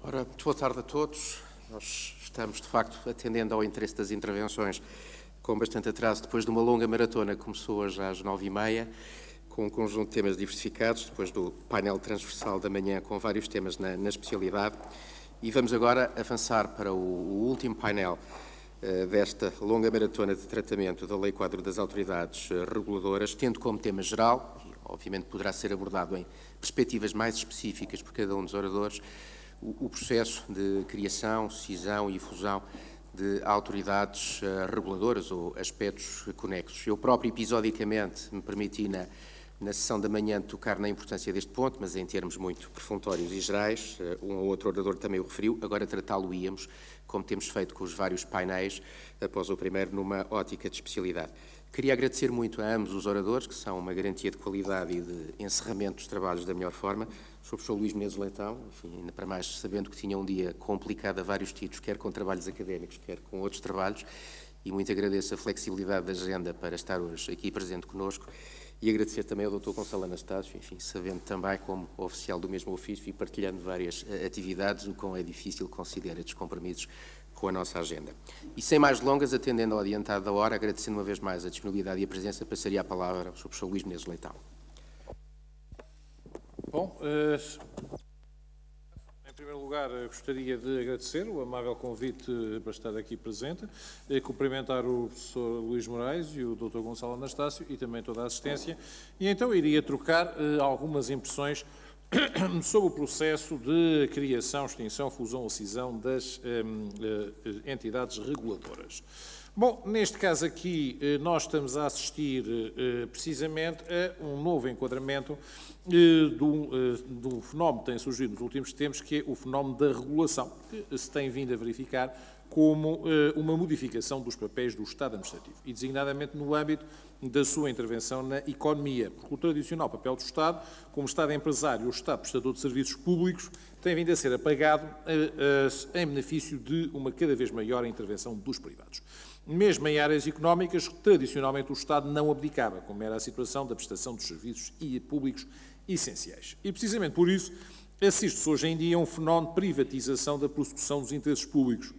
Ora, muito boa tarde a todos. Nós estamos, de facto, atendendo ao interesse das intervenções com bastante atraso, depois de uma longa maratona que começou hoje às 9h30, com um conjunto de temas diversificados, depois do painel transversal da manhã com vários temas na especialidade. E vamos agora avançar para o último painel desta longa maratona de tratamento da Lei Quadro das Autoridades Reguladoras, tendo como tema geral, e obviamente poderá ser abordado em perspectivas mais específicas por cada um dos oradores, o processo de criação, cisão e fusão de autoridades reguladoras ou aspectos conexos. Eu próprio, episodicamente, me permiti na sessão da manhã tocar na importância deste ponto, mas em termos muito perfuntórios e gerais, um ou outro orador também o referiu, agora tratá-lo-íamos, como temos feito com os vários painéis, após o primeiro, numa ótica de especialidade. Queria agradecer muito a ambos os oradores, que são uma garantia de qualidade e de encerramento dos trabalhos da melhor forma. Sou o professor Luís Menezes Leitão, enfim, ainda para mais sabendo que tinha um dia complicado a vários títulos, quer com trabalhos académicos, quer com outros trabalhos, e muito agradeço a flexibilidade da agenda para estar hoje aqui presente connosco, e agradecer também ao Dr. Gonçalo Anastácio, enfim, sabendo também como oficial do mesmo ofício e partilhando várias atividades, o quão é difícil conciliar estes compromissos com a nossa agenda. E sem mais delongas, atendendo ao adiantado da hora, agradecendo uma vez mais a disponibilidade e a presença, passaria a palavra ao professor Luís Menezes Leitão. Bom, em primeiro lugar, gostaria de agradecer o amável convite para estar aqui presente, cumprimentar o professor Luís Moraes e o Dr. Gonçalo Anastácio e também toda a assistência, e então iria trocar algumas impressões sobre o processo de criação, extinção, fusão ou cisão das entidades reguladoras. Bom, neste caso aqui, nós estamos a assistir precisamente a um novo enquadramento do fenómeno que tem surgido nos últimos tempos, que é o fenómeno da regulação, que se tem vindo a verificar como uma modificação dos papéis do Estado administrativo, e designadamente no âmbito da sua intervenção na economia, porque o tradicional papel do Estado, como Estado empresário ou Estado prestador de serviços públicos, tem vindo a ser apagado em benefício de uma cada vez maior intervenção dos privados. Mesmo em áreas económicas, tradicionalmente o Estado não abdicava, como era a situação da prestação dos serviços públicos essenciais. E precisamente por isso assiste-se hoje em dia a um fenómeno de privatização da prossecução dos interesses públicos,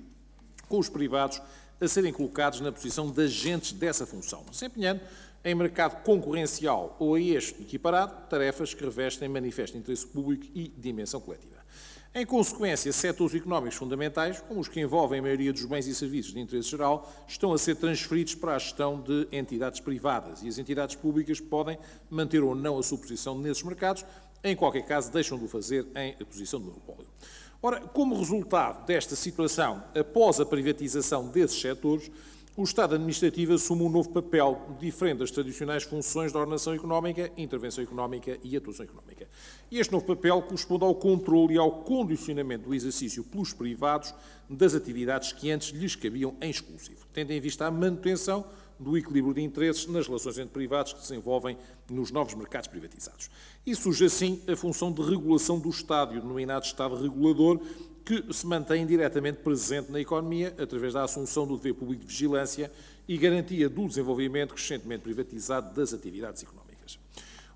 com os privados a serem colocados na posição de agentes dessa função, desempenhando em mercado concorrencial ou a este equiparado tarefas que revestem manifesto interesse público e dimensão coletiva. Em consequência, setores económicos fundamentais, como os que envolvem a maioria dos bens e serviços de interesse geral, estão a ser transferidos para a gestão de entidades privadas, e as entidades públicas podem manter ou não a sua posição nesses mercados, em qualquer caso deixam de o fazer em posição de monopólio. Ora, como resultado desta situação, após a privatização desses setores, o Estado administrativo assume um novo papel, diferente das tradicionais funções de ordenação económica, intervenção económica e atuação económica. E este novo papel corresponde ao controle e ao condicionamento do exercício pelos privados das atividades que antes lhes cabiam em exclusivo, tendo em vista a manutenção do equilíbrio de interesses nas relações entre privados que se desenvolvem nos novos mercados privatizados. E surge assim a função de regulação do Estado, o denominado Estado regulador, que se mantém diretamente presente na economia através da assunção do dever público de vigilância e garantia do desenvolvimento crescentemente privatizado das atividades económicas.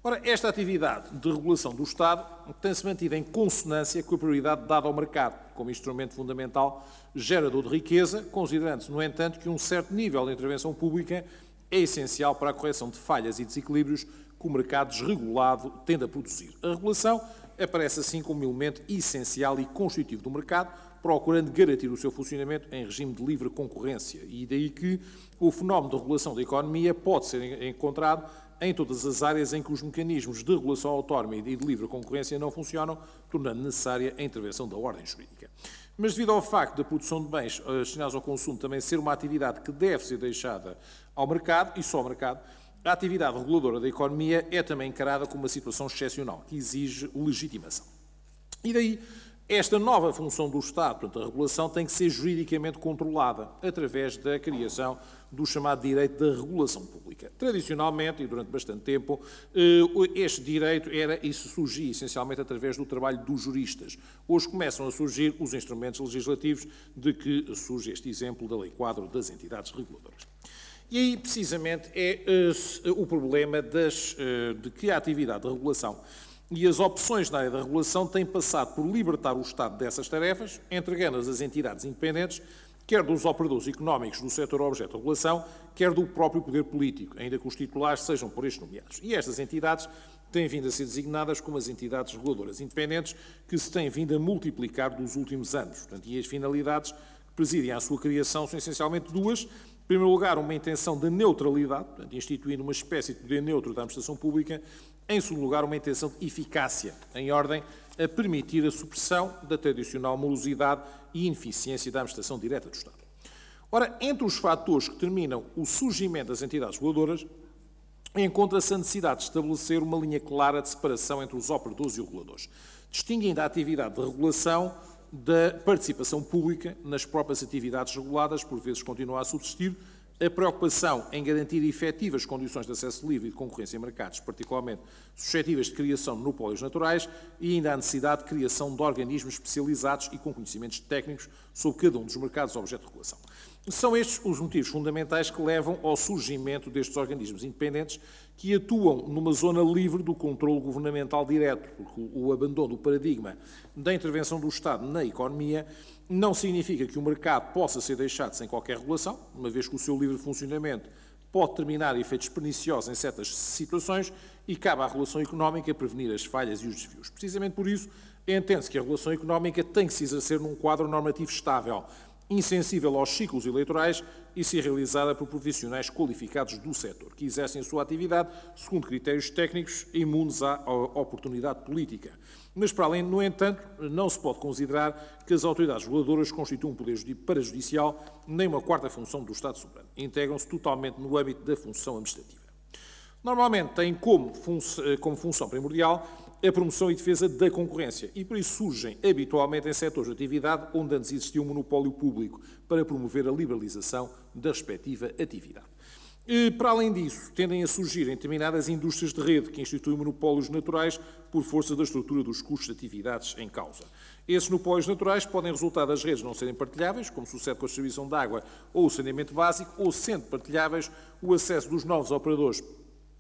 Ora, esta atividade de regulação do Estado tem-se mantido em consonância com a prioridade dada ao mercado, como instrumento fundamental gerador de riqueza, considerando-se, no entanto, que um certo nível de intervenção pública é essencial para a correção de falhas e desequilíbrios que o mercado desregulado tende a produzir. A regulação aparece assim como um elemento essencial e constitutivo do mercado, procurando garantir o seu funcionamento em regime de livre concorrência. E daí que o fenómeno de regulação da economia pode ser encontrado em todas as áreas em que os mecanismos de regulação autónoma e de livre concorrência não funcionam, tornando necessária a intervenção da ordem jurídica. Mas devido ao facto da produção de bens destinados ao consumo também ser uma atividade que deve ser deixada ao mercado, e só ao mercado, a atividade reguladora da economia é também encarada como uma situação excepcional, que exige legitimação. E daí, esta nova função do Estado, portanto, a regulação, tem que ser juridicamente controlada através da criação do chamado direito da regulação pública. Tradicionalmente, e durante bastante tempo, este direito surgia essencialmente através do trabalho dos juristas. Hoje começam a surgir os instrumentos legislativos de que surge este exemplo da Lei Quadro das Entidades Reguladoras. E aí, precisamente, é o problema de que a atividade de regulação e as opções na área da regulação têm passado por libertar o Estado dessas tarefas, entregando-as às entidades independentes, quer dos operadores económicos do setor objeto de regulação, quer do próprio poder político, ainda que os titulares sejam por estes nomeados. E estas entidades têm vindo a ser designadas como as entidades reguladoras independentes, que se têm vindo a multiplicar dos últimos anos. Portanto, e as finalidades que presidem à sua criação são essencialmente duas. Em primeiro lugar, uma intenção de neutralidade, portanto, instituindo uma espécie de poder neutro da administração pública. Em segundo lugar, uma intenção de eficácia, em ordem a permitir a supressão da tradicional morosidade e ineficiência da administração direta do Estado. Ora, entre os fatores que determinam o surgimento das entidades reguladoras, encontra-se a necessidade de estabelecer uma linha clara de separação entre os operadores e os reguladores, distinguindo a atividade de regulação da participação pública nas próprias atividades reguladas, por vezes continua a subsistir a preocupação em garantir efetivas condições de acesso livre e de concorrência em mercados, particularmente suscetíveis de criação de monopólios naturais, e ainda a necessidade de criação de organismos especializados e com conhecimentos técnicos sobre cada um dos mercados objeto de regulação. São estes os motivos fundamentais que levam ao surgimento destes organismos independentes que atuam numa zona livre do controle governamental direto, porque o abandono do paradigma da intervenção do Estado na economia não significa que o mercado possa ser deixado sem qualquer regulação, uma vez que o seu livre funcionamento pode terminar efeitos perniciosos em certas situações e cabe à regulação económica prevenir as falhas e os desvios. Precisamente por isso, entende-se que a regulação económica tem que se exercer num quadro normativo estável, insensível aos ciclos eleitorais e ser realizada por profissionais qualificados do setor, que exercem a sua atividade segundo critérios técnicos imunes à oportunidade política. Mas, para além, no entanto, não se pode considerar que as autoridades reguladoras constituam um poder parajudicial nem uma quarta função do Estado soberano. Integram-se totalmente no âmbito da função administrativa. Normalmente têm como função primordial a promoção e defesa da concorrência e por isso surgem habitualmente em setores de atividade onde antes existia um monopólio público para promover a liberalização da respectiva atividade. E, para além disso, tendem a surgir em determinadas indústrias de rede que instituem monopólios naturais por força da estrutura dos custos de atividades em causa. Esses monopólios naturais podem resultar das redes não serem partilháveis, como sucede com a distribuição de água ou o saneamento básico, ou sendo partilháveis o acesso dos novos operadores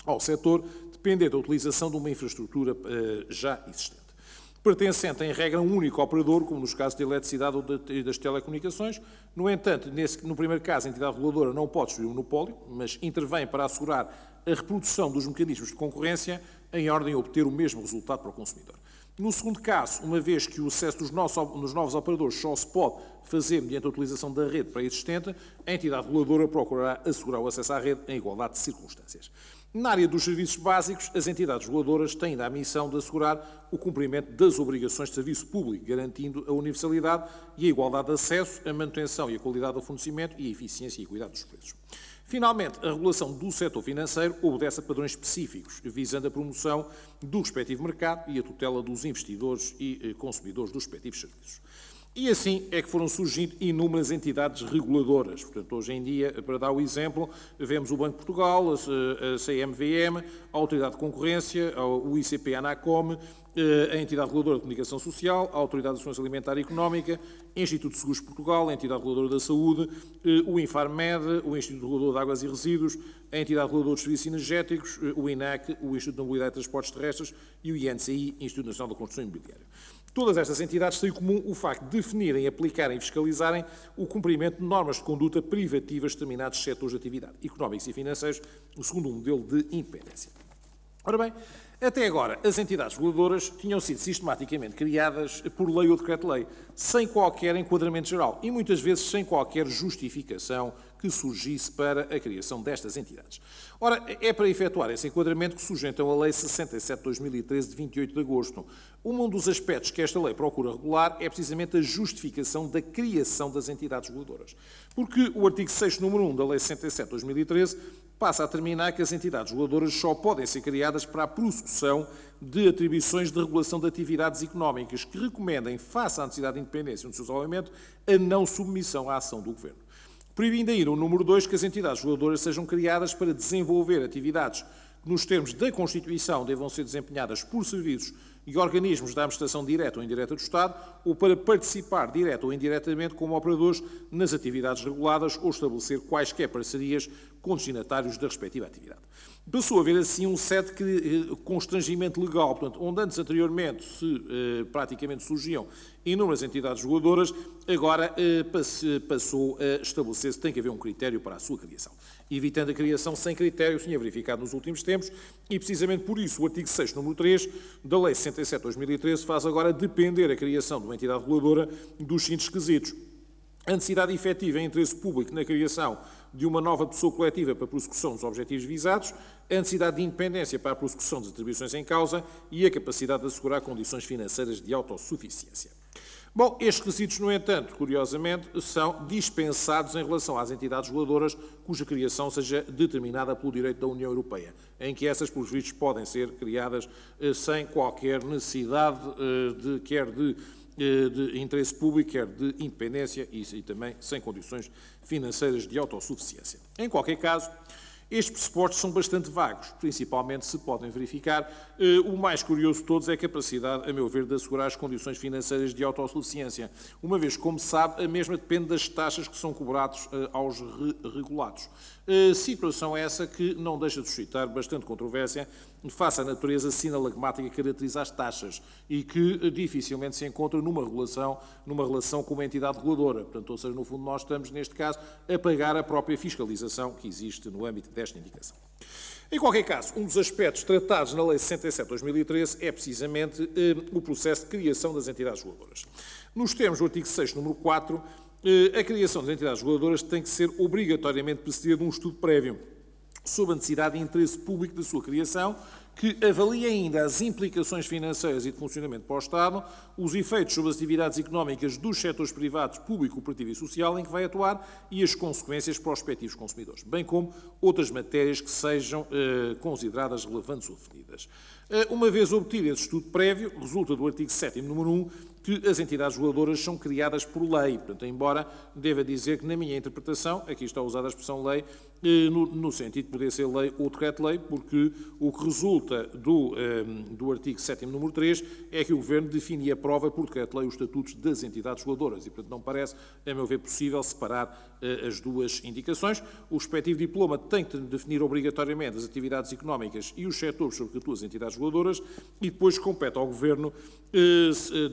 ao setor, depender da utilização de uma infraestrutura já existente. Pertencente, em regra, a um único operador, como nos casos da eletricidade ou das telecomunicações. No entanto, no primeiro caso, a entidade reguladora não pode destruir o monopólio, mas intervém para assegurar a reprodução dos mecanismos de concorrência em ordem a obter o mesmo resultado para o consumidor. No segundo caso, uma vez que o acesso dos novos operadores só se pode fazer mediante a utilização da rede pré-existente, a entidade reguladora procurará assegurar o acesso à rede em igualdade de circunstâncias. Na área dos serviços básicos, as entidades reguladoras têm ainda a missão de assegurar o cumprimento das obrigações de serviço público, garantindo a universalidade e a igualdade de acesso, a manutenção e a qualidade do fornecimento e a eficiência e a cuidado dos preços. Finalmente, a regulação do setor financeiro obedece a padrões específicos, visando a promoção do respectivo mercado e a tutela dos investidores e consumidores dos respectivos serviços. E assim é que foram surgindo inúmeras entidades reguladoras. Portanto, hoje em dia, para dar o exemplo, vemos o Banco de Portugal, a CMVM, a Autoridade de Concorrência, o ICP-ANACOM, a Entidade Reguladora de Comunicação Social, a Autoridade de Segurança Alimentar e Económica, Instituto de Seguros de Portugal, a Entidade Reguladora da Saúde, o Infarmed, o Instituto Regulador de Águas e Resíduos, a Entidade Reguladora de Serviços Energéticos, o INAC, o Instituto de Mobilidade e Transportes Terrestres e o INCI, Instituto Nacional da Construção Imobiliária. Todas estas entidades têm em comum o facto de definirem, aplicarem e fiscalizarem o cumprimento de normas de conduta privativas de determinados setores de atividade económicos e financeiros, segundo um modelo de independência. Ora bem, até agora, as entidades reguladoras tinham sido sistematicamente criadas por lei ou decreto-lei, sem qualquer enquadramento geral e muitas vezes sem qualquer justificação que surgisse para a criação destas entidades. Ora, é para efetuar esse enquadramento que surge então a Lei 67/2013, de 28 de agosto. Um dos aspectos que esta lei procura regular é precisamente a justificação da criação das entidades reguladoras. Porque o artigo 6º, número 1 da Lei 67/2013 passa a determinar que as entidades reguladoras só podem ser criadas para a prossecução de atribuições de regulação de atividades económicas que recomendem, face à necessidade de independência do seu desenvolvimento, a não submissão à ação do Governo. Proibindo ainda o número 2 que as entidades reguladoras sejam criadas para desenvolver atividades que, nos termos da Constituição, devam ser desempenhadas por serviços e organismos da administração direta ou indireta do Estado, ou para participar direta ou indiretamente como operadores nas atividades reguladas ou estabelecer quaisquer parcerias com destinatários da respectiva atividade. Passou a haver assim um certo constrangimento legal, portanto, onde antes anteriormente praticamente surgiam inúmeras entidades reguladoras, agora passou a estabelecer-se que tem que haver um critério para a sua criação, evitando a criação sem critério, tinha verificado nos últimos tempos, e precisamente por isso o artigo 6º, número 3, da Lei 67/2013, faz agora depender a criação de uma entidade reguladora dos seguintes requisitos: a necessidade efetiva e interesse público na criação de uma nova pessoa coletiva para a prossecução dos objetivos visados, a necessidade de independência para a prossecução das atribuições em causa e a capacidade de assegurar condições financeiras de autossuficiência. Bom, estes requisitos, no entanto, curiosamente, são dispensados em relação às entidades reguladoras cuja criação seja determinada pelo direito da União Europeia, em que essas, pelos vistos, podem ser criadas sem qualquer necessidade de interesse público, quer de independência e também sem condições financeiras de autossuficiência. Em qualquer caso, estes pressupostos são bastante vagos, principalmente se podem verificar. O mais curioso de todos é a capacidade, a meu ver, de assegurar as condições financeiras de autossuficiência, uma vez, como sabe, a mesma depende das taxas que são cobradas aos regulados. Situação essa que não deixa de suscitar bastante controvérsia face à natureza sinalagmática que caracteriza as taxas e que dificilmente se encontra numa relação com uma entidade reguladora. Portanto, ou seja, no fundo, nós estamos, neste caso, a pagar a própria fiscalização que existe no âmbito desta indicação. Em qualquer caso, um dos aspectos tratados na Lei 67/2013 é precisamente o processo de criação das entidades reguladoras. Nos termos do artigo 6º, número 4, a criação das entidades reguladoras tem que ser obrigatoriamente precedida de um estudo prévio sobre a necessidade e interesse público da sua criação, que avalie ainda as implicações financeiras e de funcionamento para o Estado, os efeitos sobre as atividades económicas dos setores privados, público, cooperativo e social em que vai atuar e as consequências para os respectivos consumidores, bem como outras matérias que sejam consideradas relevantes ou definidas. Uma vez obtido esse estudo prévio, resulta do artigo 7º, número 1, que as entidades reguladoras são criadas por lei. Portanto, embora deva dizer que, na minha interpretação, aqui está usada a expressão lei, no sentido de poder ser lei ou decreto-lei, porque o que resulta do artigo 7º, número 3, é que o Governo define e aprova por decreto-lei os estatutos das entidades reguladoras e, portanto, não parece, a meu ver, possível separar as duas indicações. O respectivo diploma tem que definir obrigatoriamente as atividades económicas e os setores sobre que atuam as entidades reguladoras e depois compete ao Governo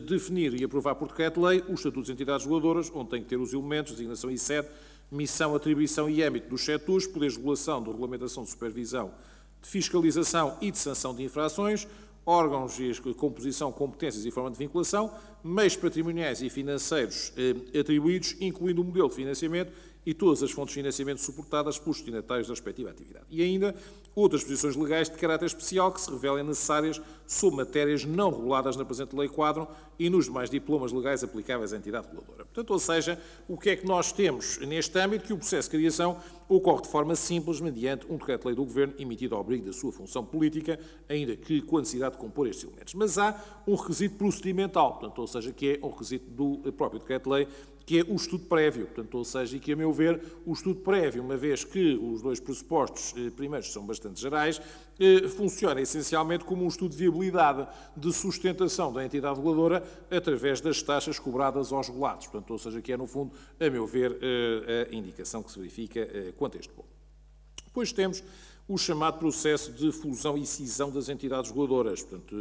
definir e aprovar por decreto-lei os estatutos das entidades reguladoras, onde tem que ter os elementos, designação e sede, missão, atribuição e âmbito dos setores, poderes de regulação, de regulamentação, de supervisão, de fiscalização e de sanção de infrações, órgãos e composição, competências e forma de vinculação, meios patrimoniais e financeiros atribuídos, incluindo o modelo de financiamento e todas as fontes de financiamento suportadas pelos destinatários da respectiva atividade. E ainda outras posições legais de caráter especial que se revelem necessárias sobre matérias não reguladas na presente Lei-Quadro e nos demais diplomas legais aplicáveis à entidade reguladora. Portanto, ou seja, o que é que nós temos neste âmbito? Que o processo de criação ocorre de forma simples mediante um decreto-lei do Governo emitido ao abrigo da sua função política, ainda que com a necessidade de compor estes elementos. Mas há um requisito procedimental, portanto, ou seja, que é um requisito do próprio decreto-lei, que é o estudo prévio, portanto, ou seja, e que, a meu ver, o estudo prévio, uma vez que os dois pressupostos primeiros são bastante gerais, funciona essencialmente como um estudo de viabilidade de sustentação da entidade reguladora através das taxas cobradas aos regulados, portanto, ou seja, que é, no fundo, a meu ver, a indicação que se verifica quanto a este ponto. Depois temos o chamado processo de fusão e cisão das entidades reguladoras, portanto,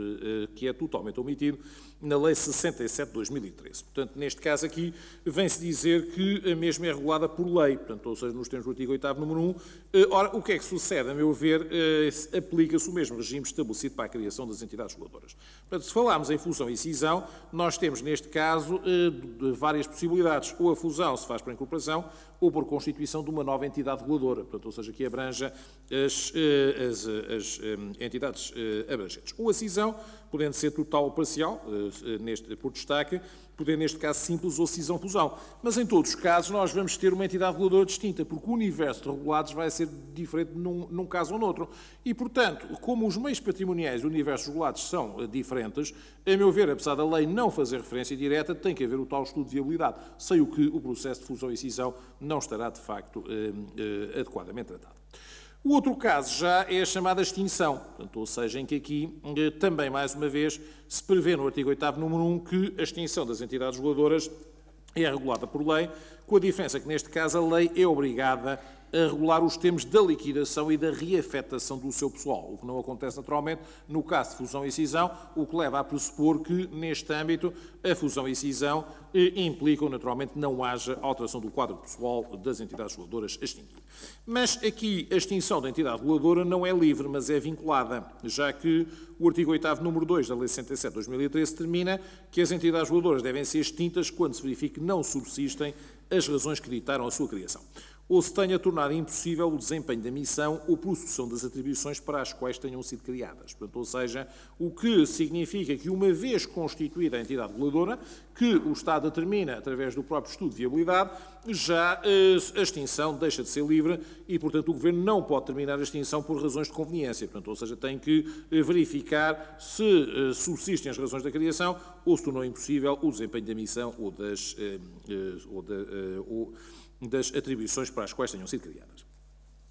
que é totalmente omitido na Lei 67/2013. Portanto, neste caso aqui, vem-se dizer que a mesma é regulada por lei, portanto, ou seja, nos termos do artigo 8º, número 1. Ora, o que é que sucede? A meu ver, aplica-se o mesmo regime estabelecido para a criação das entidades reguladoras. Portanto, se falarmos em fusão e cisão, nós temos, neste caso, várias possibilidades. Ou a fusão se faz por incorporação, ou por constituição de uma nova entidade reguladora, portanto, ou seja, que abranja as entidades abrangentes. Ou a cisão, podendo ser total ou parcial, por destaque, podendo, neste caso, simples ou cisão-fusão. Mas, em todos os casos, nós vamos ter uma entidade reguladora distinta, porque o universo de regulados vai ser diferente num caso ou noutro. E, portanto, como os meios patrimoniais do universo regulados são diferentes, a meu ver, apesar da lei não fazer referência direta, tem que haver o tal estudo de viabilidade, sem o que o processo de fusão e cisão não estará, de facto, adequadamente tratado. O outro caso já é a chamada extinção, portanto, ou seja, em que aqui também, mais uma vez, se prevê no artigo 8º, número 1, que a extinção das entidades reguladoras é regulada por lei com a diferença que, neste caso, a lei é obrigada a regular os termos da liquidação e da reafetação do seu pessoal, o que não acontece naturalmente no caso de fusão e cisão, o que leva a pressupor que, neste âmbito, a fusão e cisão implicam, naturalmente, não haja alteração do quadro pessoal das entidades reguladoras a extinguir. Mas aqui a extinção da entidade reguladora não é livre, mas é vinculada, já que o artigo 8º, número 2 da Lei 67 de 2013 determina que as entidades reguladoras devem ser extintas quando se verifique que não subsistem as razões que ditaram a sua criação, ou se tenha tornado impossível o desempenho da missão ou prossecução das atribuições para as quais tenham sido criadas. Portanto, ou seja, o que significa que, uma vez constituída a entidade reguladora, que o Estado determina através do próprio estudo de viabilidade, já a extinção deixa de ser livre e, portanto, o Governo não pode terminar a extinção por razões de conveniência. Portanto, ou seja, tem que verificar se subsistem as razões da criação ou se tornou impossível o desempenho da missão ou das atribuições para as quais tenham sido criadas.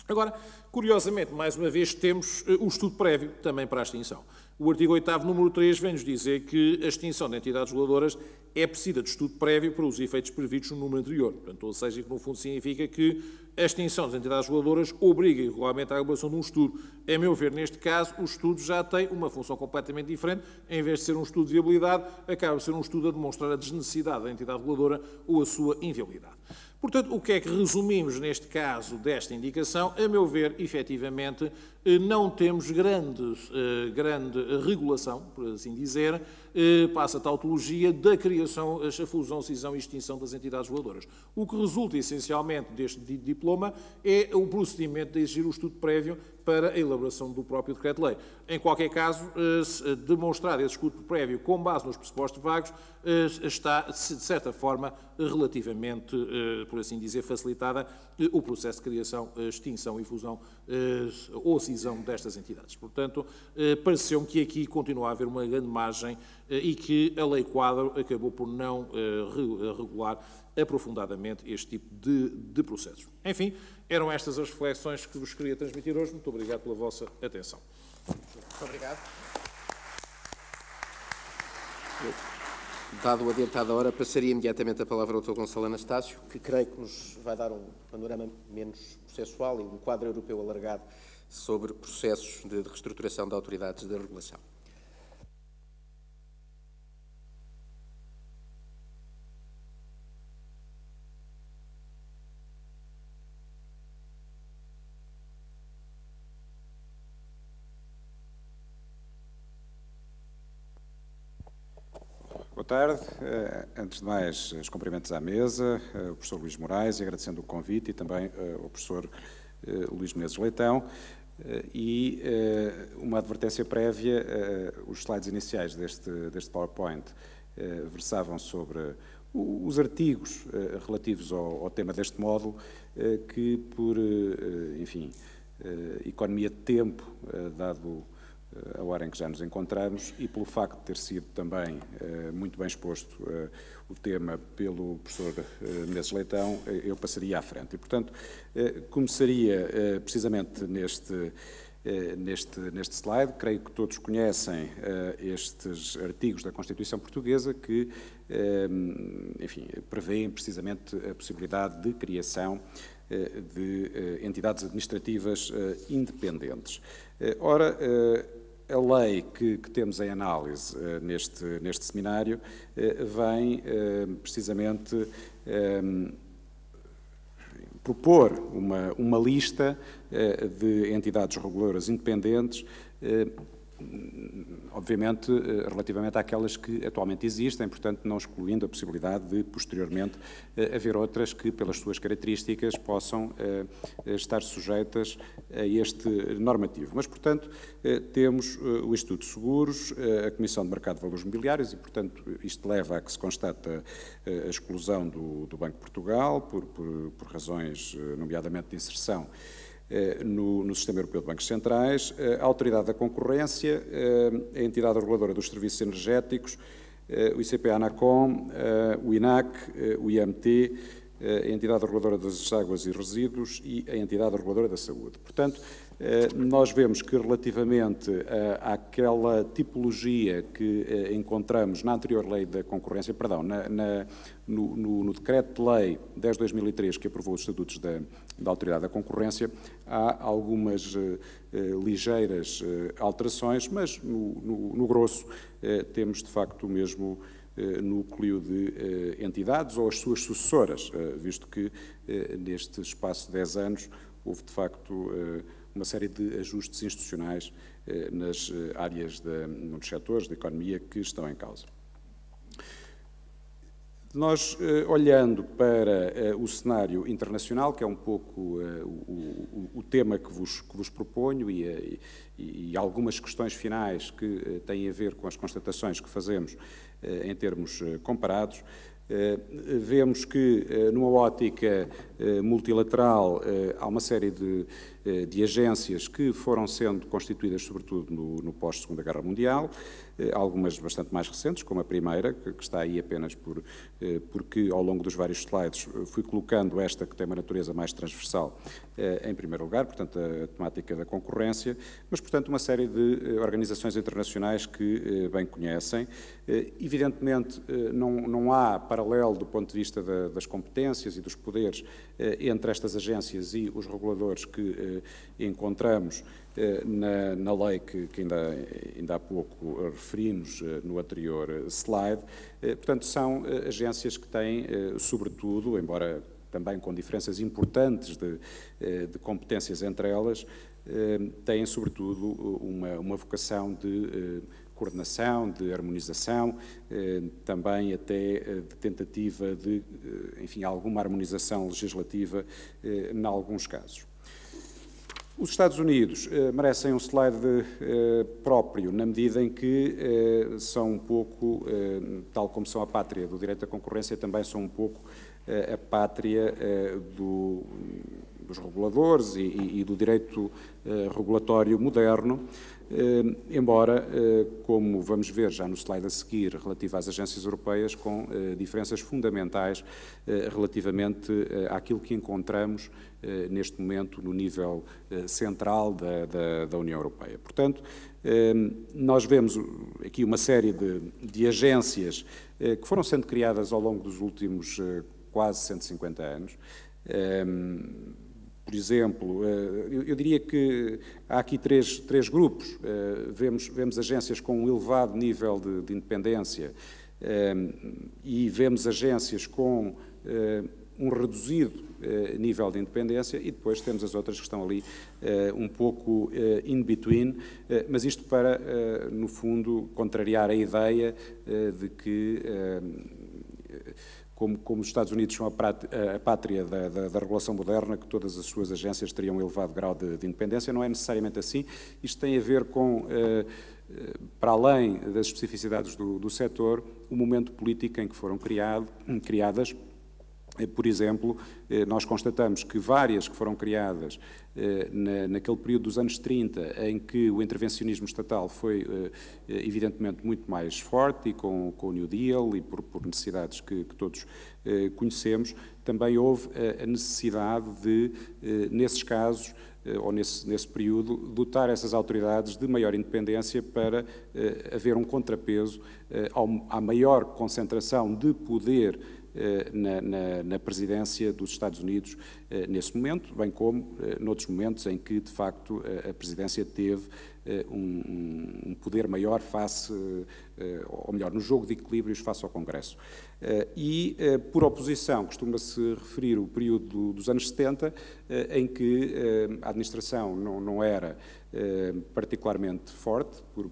Agora, curiosamente, mais uma vez, temos o estudo prévio também para a extinção. O artigo 8º, número 3, vem-nos dizer que a extinção de entidades reguladoras é precisa de estudo prévio para os efeitos previstos no número anterior. Portanto, ou seja, que no fundo significa que a extinção das entidades reguladoras obriga e regulamenta a elaboração de um estudo. A meu ver, neste caso, o estudo já tem uma função completamente diferente. Em vez de ser um estudo de viabilidade, acaba por ser um estudo a demonstrar a desnecessidade da entidade reguladora ou a sua inviabilidade. Portanto, o que é que resumimos neste caso desta indicação? A meu ver, efetivamente, não temos grande regulação, por assim dizer, passa a tautologia da criação, a fusão, cisão e extinção das entidades reguladoras. O que resulta essencialmente deste diploma é o procedimento de exigir o estudo prévio para a elaboração do próprio decreto-lei. Em qualquer caso, demonstrado esse estudo prévio com base nos pressupostos vagos, está, de certa forma, relativamente, por assim dizer, facilitada o processo de criação, extinção e fusão ou cisão destas entidades. Portanto, pareceu-me que aqui continua a haver uma grande margem e que a Lei Quadro acabou por não regular aprofundadamente este tipo de processos. Enfim, eram estas as reflexões que vos queria transmitir hoje. Muito obrigado pela vossa atenção. Muito obrigado. Dado o adiantado da hora, passaria imediatamente a palavra ao Dr. Gonçalo Anastácio, que creio que nos vai dar um panorama menos processual e um quadro europeu alargado sobre processos de reestruturação de autoridades de regulação. Boa tarde. Antes de mais, os cumprimentos à mesa, ao professor Luís Moraes, e agradecendo o convite, e também ao professor Luís Menezes Leitão. E uma advertência prévia, os slides iniciais deste PowerPoint versavam sobre os artigos relativos ao tema deste módulo, que por, enfim, economia de tempo, dado a hora em que já nos encontramos, e pelo facto de ter sido também muito bem exposto o tema pelo professor Menezes Leitão, eu passaria à frente. E, portanto, começaria precisamente neste slide. Creio que todos conhecem estes artigos da Constituição Portuguesa que, enfim, prevêem precisamente a possibilidade de criação de entidades administrativas independentes. Ora, a lei que temos em análise neste seminário vem precisamente propor uma lista de entidades reguladoras independentes, obviamente relativamente àquelas que atualmente existem, portanto não excluindo a possibilidade de posteriormente haver outras que pelas suas características possam estar sujeitas a este normativo. Mas, portanto, temos o Instituto de Seguros, a Comissão de Mercado de Valores Mobiliários e, portanto, isto leva a que se constate a exclusão do Banco de Portugal por razões, nomeadamente, de inserção no Sistema Europeu de Bancos Centrais, a Autoridade da Concorrência, a Entidade Reguladora dos Serviços Energéticos, o ICP-ANACOM, o INAC, o IMT, a entidade reguladora das águas e resíduos e a entidade reguladora da saúde. Portanto, nós vemos que relativamente àquela tipologia que encontramos na anterior lei da concorrência, perdão, no decreto-lei 10/2003 que aprovou os estatutos da Autoridade da Concorrência, há algumas ligeiras alterações, mas no grosso temos de facto o mesmo núcleo de entidades ou as suas sucessoras, visto que neste espaço de 10 anos houve de facto uma série de ajustes institucionais nas áreas, nos setores da economia que estão em causa. Nós, olhando para o cenário internacional, que é um pouco o tema que vos proponho e algumas questões finais que têm a ver com as constatações que fazemos em termos comparados, vemos que, numa ótica multilateral, há uma série de agências que foram sendo constituídas, sobretudo, no pós-Segunda Guerra Mundial, algumas bastante mais recentes, como a primeira, que está aí apenas porque, ao longo dos vários slides, fui colocando esta que tem uma natureza mais transversal em primeiro lugar, portanto, a temática da concorrência, mas, portanto, uma série de organizações internacionais que bem conhecem. Evidentemente, não há paralelo do ponto de vista das competências e dos poderes entre estas agências e os reguladores que encontramos na lei que ainda há pouco referimos no anterior slide. Portanto, são agências que têm, sobretudo, embora também com diferenças importantes de competências entre elas, têm, sobretudo, uma vocação de coordenação, de harmonização, também até de tentativa de, enfim, alguma harmonização legislativa em alguns casos. Os Estados Unidos merecem um slide próprio, na medida em que são um pouco, tal como são a pátria do direito da concorrência, também são um pouco a pátria dos reguladores e do direito regulatório moderno, embora, como vamos ver já no slide a seguir, relativo às agências europeias, com diferenças fundamentais relativamente àquilo que encontramos neste momento no nível central da União Europeia. Portanto, nós vemos aqui uma série de agências que foram sendo criadas ao longo dos últimos quase 150 anos. Por exemplo, eu diria que há aqui três grupos. Vemos agências com um elevado nível de independência e vemos agências com um reduzido nível de independência e depois temos as outras que estão ali um pouco in between, mas isto para, no fundo, contrariar a ideia de que como os Estados Unidos são a pátria da regulação moderna, que todas as suas agências teriam um elevado grau de independência. Não é necessariamente assim. Isto tem a ver com, para além das especificidades do setor, o momento político em que foram criadas. Por exemplo, nós constatamos que várias que foram criadas naquele período dos anos 30, em que o intervencionismo estatal foi evidentemente muito mais forte, e com o New Deal e por necessidades que todos conhecemos, também houve a necessidade de, nesses casos, ou nesse período, dotar essas autoridades de maior independência para haver um contrapeso à maior concentração de poder na presidência dos Estados Unidos nesse momento, bem como noutros momentos em que, de facto, a presidência teve um poder maior face, ou melhor, no jogo de equilíbrios face ao Congresso. E, por oposição, costuma-se referir o período dos anos 70, em que a administração não era particularmente forte, por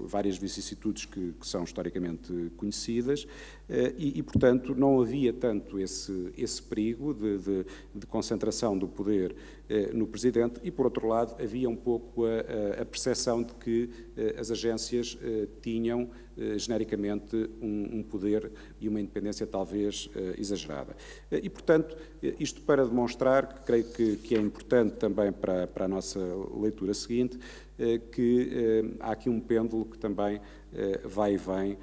várias vicissitudes que são historicamente conhecidas, e, portanto, não havia tanto esse perigo de concentração do poder no Presidente, e, por outro lado, havia um pouco a percepção alegação de que as agências tinham genericamente um poder e uma independência talvez exagerada. E, portanto, isto para demonstrar, que creio que é importante também para a nossa leitura seguinte, que há aqui um pêndulo que também vai e vem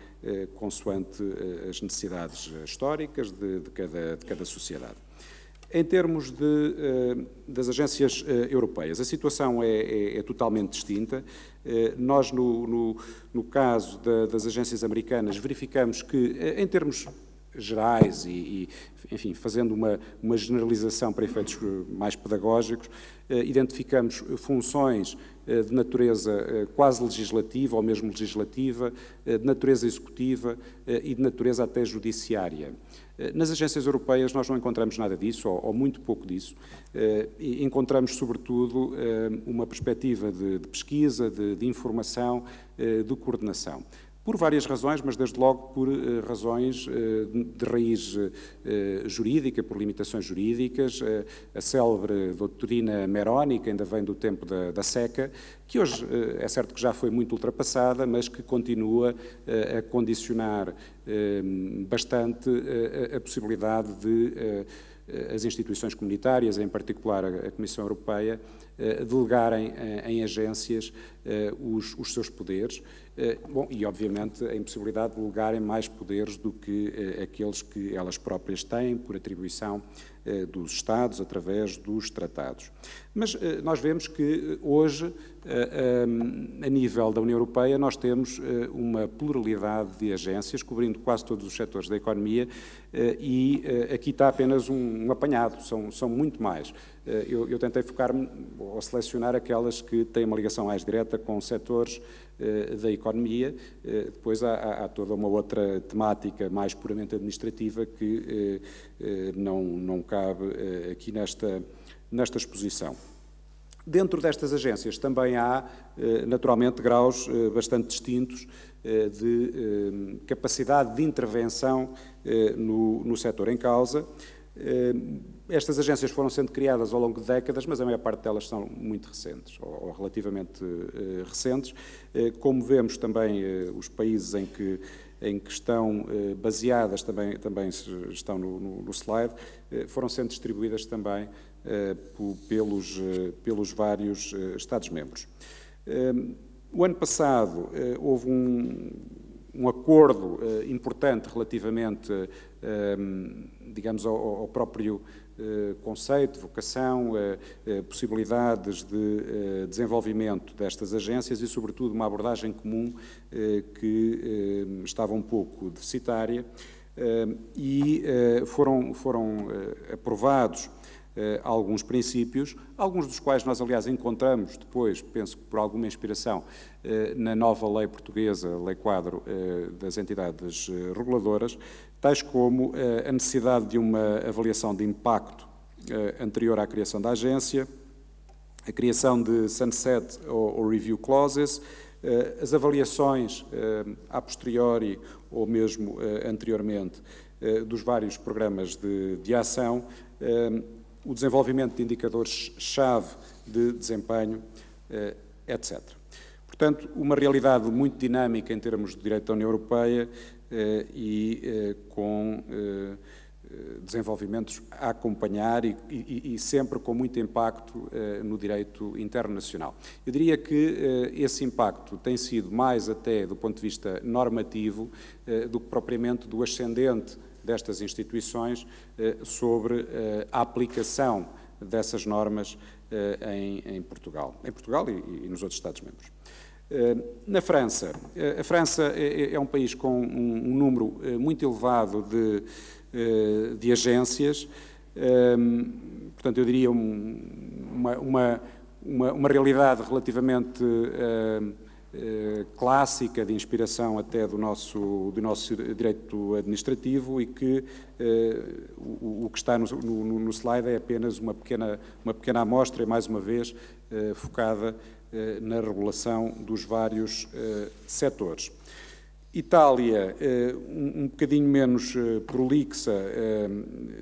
consoante as necessidades históricas de cada sociedade. Em termos das agências europeias, a situação é totalmente distinta. Nós, no caso das agências americanas, verificamos que, em termos gerais enfim, fazendo uma generalização para efeitos mais pedagógicos, identificamos funções de natureza quase legislativa ou mesmo legislativa, de natureza executiva e de natureza até judiciária. Nas agências europeias nós não encontramos nada disso, ou muito pouco disso. Encontramos, sobretudo, uma perspectiva de pesquisa, de informação, de coordenação. Por várias razões, mas desde logo por razões de raiz jurídica, por limitações jurídicas. A célebre doutrina Meroni, ainda vem do tempo da SECA, que hoje é certo que já foi muito ultrapassada, mas que continua a condicionar bastante a possibilidade de as instituições comunitárias, em particular a Comissão Europeia, delegarem em agências os seus poderes, e obviamente a impossibilidade de delegarem mais poderes do que aqueles que elas próprias têm por atribuição dos Estados através dos tratados. Mas nós vemos que hoje, a nível da União Europeia, nós temos uma pluralidade de agências cobrindo quase todos os setores da economia e aqui está apenas um apanhado, são muito mais. Eu tentei focar-me ou selecionar aquelas que têm uma ligação mais direta com setores da economia. Depois há toda uma outra temática mais puramente administrativa que não cabe aqui nesta exposição. Dentro destas agências também há, naturalmente, graus bastante distintos de capacidade de intervenção no setor em causa. Estas agências foram sendo criadas ao longo de décadas, mas a maior parte delas são muito recentes, ou relativamente recentes. Como vemos também, os países em que estão baseadas, também estão no slide, foram sendo distribuídas também pelos vários Estados-membros. O ano passado houve um acordo importante relativamente, digamos, ao próprio conceito, vocação, possibilidades de desenvolvimento destas agências e, sobretudo, uma abordagem comum que estava um pouco deficitária e foram aprovados alguns princípios, alguns dos quais nós, aliás, encontramos depois, penso que por alguma inspiração, na nova lei portuguesa, Lei Quadro das Entidades Reguladoras, tais como a necessidade de uma avaliação de impacto anterior à criação da agência, a criação de sunset ou review clauses, as avaliações a posteriori ou mesmo anteriormente dos vários programas de ação, o desenvolvimento de indicadores-chave de desempenho, etc. Portanto, uma realidade muito dinâmica em termos de direito da União Europeia e com desenvolvimentos a acompanhar e sempre com muito impacto no direito internacional. Eu diria que esse impacto tem sido mais até do ponto de vista normativo do que propriamente do ascendente destas instituições sobre a aplicação dessas normas em Portugal e nos outros Estados-membros. Na França, a França é um país com um número muito elevado de agências, portanto, eu diria uma realidade relativamente clássica de inspiração até do nosso direito administrativo e que o que está no slide é apenas uma pequena amostra e, mais uma vez, focada na regulação dos vários setores. Itália, um bocadinho menos prolixa,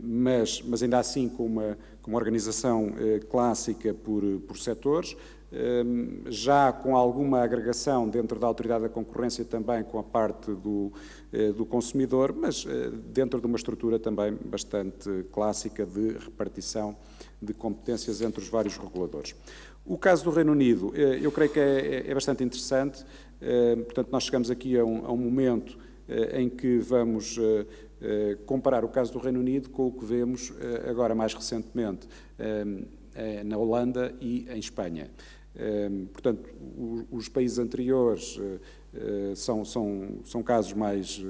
mas ainda assim com como organização clássica por setores, já com alguma agregação dentro da Autoridade da Concorrência também com a parte do consumidor, mas dentro de uma estrutura também bastante clássica de repartição de competências entre os vários reguladores. O caso do Reino Unido, eu creio que é bastante interessante, portanto nós chegamos aqui a um momento em que vamos comparar o caso do Reino Unido com o que vemos agora mais recentemente na Holanda e em Espanha. Portanto, os países anteriores são casos mais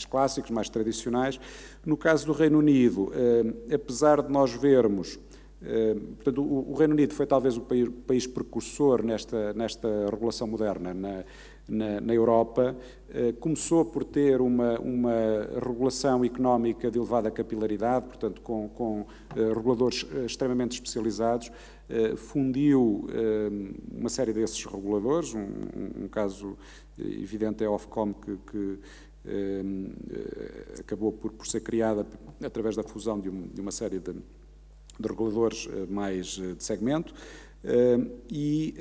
clássicos, mais tradicionais. No caso do Reino Unido, apesar de nós vermos, portanto, o Reino Unido foi talvez o país precursor nesta regulação moderna na Europa, começou por ter uma regulação económica de elevada capilaridade, portanto, com reguladores extremamente especializados, fundiu uma série desses reguladores, um caso evidente é a Ofcom, que acabou por ser criada através da fusão de uma série de reguladores mais de segmento, e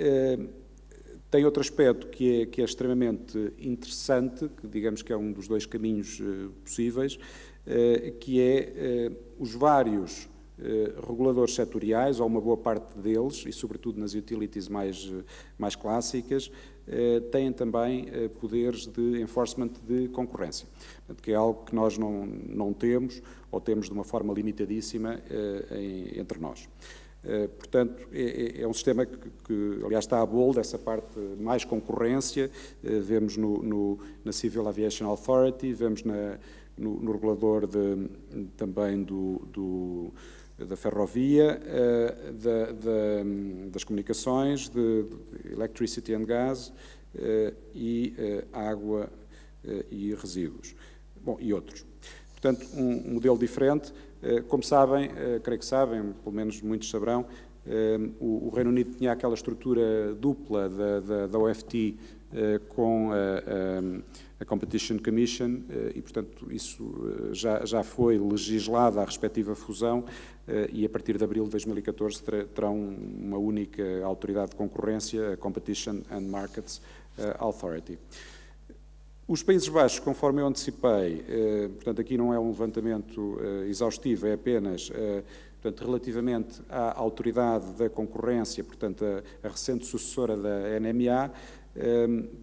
tem outro aspecto que é extremamente interessante, que digamos que é um dos dois caminhos possíveis, que é os vários reguladores setoriais, ou uma boa parte deles, e sobretudo nas utilities mais clássicas, têm também poderes de enforcement de concorrência, que é algo que nós não temos, ou temos de uma forma limitadíssima entre nós. Portanto, é um sistema que, aliás, está a bolo dessa parte mais concorrência, vemos na Civil Aviation Authority, vemos no regulador também da ferrovia, das comunicações, de electricity and gas, e água e resíduos. Bom, e outros. Portanto, um modelo diferente. Como sabem, creio que sabem, pelo menos muitos saberão, o Reino Unido tinha aquela estrutura dupla da OFT com a Competition Commission e, portanto, isso já foi legislada a respectiva fusão e, a partir de abril de 2014, terão uma única autoridade de concorrência, a Competition and Markets Authority. Os Países Baixos, conforme eu antecipei, portanto, aqui não é um levantamento exaustivo, é apenas, portanto, relativamente à autoridade da concorrência, portanto, a recente sucessora da NMA,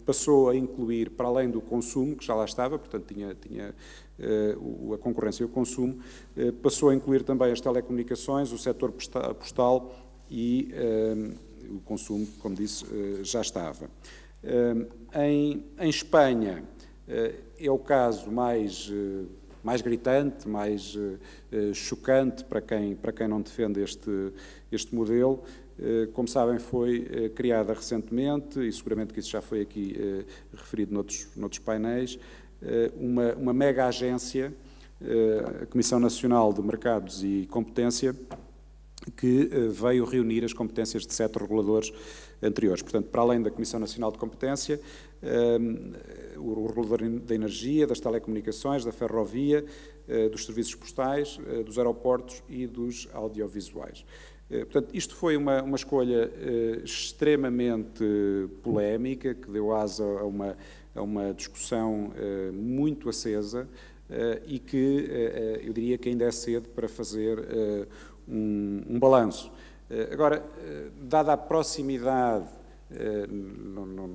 passou a incluir, para além do consumo, que já lá estava, portanto, tinha a concorrência e o consumo, passou a incluir também as telecomunicações, o setor postal e o consumo, como disse, já estava. Em Espanha, é o caso mais gritante, mais chocante para quem não defende este modelo. Como sabem, foi criada recentemente, e seguramente que isso já foi aqui referido noutros painéis, uma mega agência, a Comissão Nacional de Mercados e Competência, que veio reunir as competências de 7 reguladores anteriores. Portanto, para além da Comissão Nacional de Competência, o regulador da energia, das telecomunicações, da ferrovia, dos serviços postais, dos aeroportos e dos audiovisuais. Portanto, isto foi uma escolha extremamente polémica, que deu asa a uma discussão muito acesa e que eu diria que ainda é cedo para fazer um balanço. Agora, dada a proximidade,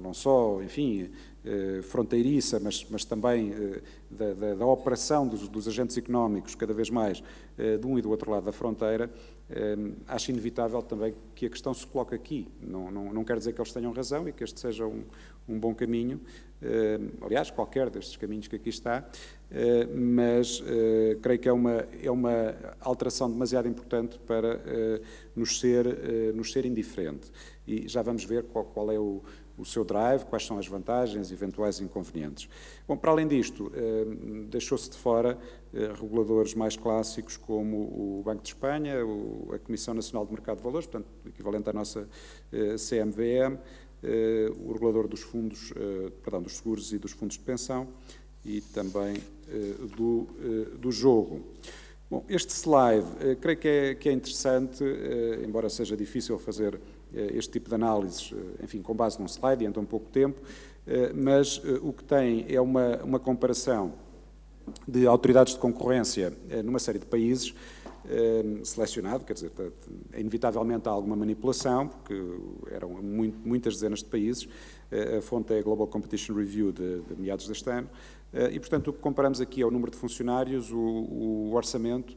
não só, enfim, fronteiriça, mas também da operação dos agentes económicos, cada vez mais, de um e do outro lado da fronteira, acho inevitável também que a questão se coloque aqui. Não quer dizer que eles tenham razão e que este seja um bom caminho, aliás, qualquer destes caminhos que aqui está, mas creio que é uma alteração demasiado importante para nos ser indiferente. E já vamos ver qual é o seu drive, quais são as vantagens e eventuais inconvenientes. Bom, para além disto, deixou-se de fora reguladores mais clássicos como o Banco de Espanha, a Comissão Nacional de Mercado de Valores, portanto, equivalente à nossa CMVM, o regulador dos fundos, dos seguros e dos fundos de pensão e também do jogo. Bom, este slide, creio que é interessante, embora seja difícil fazer este tipo de análises, enfim, com base num slide e em tão pouco tempo, mas o que tem é uma comparação de autoridades de concorrência numa série de países, selecionado, quer dizer, inevitavelmente há alguma manipulação, porque eram muitas dezenas de países, a fonte é a Global Competition Review de meados deste ano, e, portanto, o que comparamos aqui é o número de funcionários, o orçamento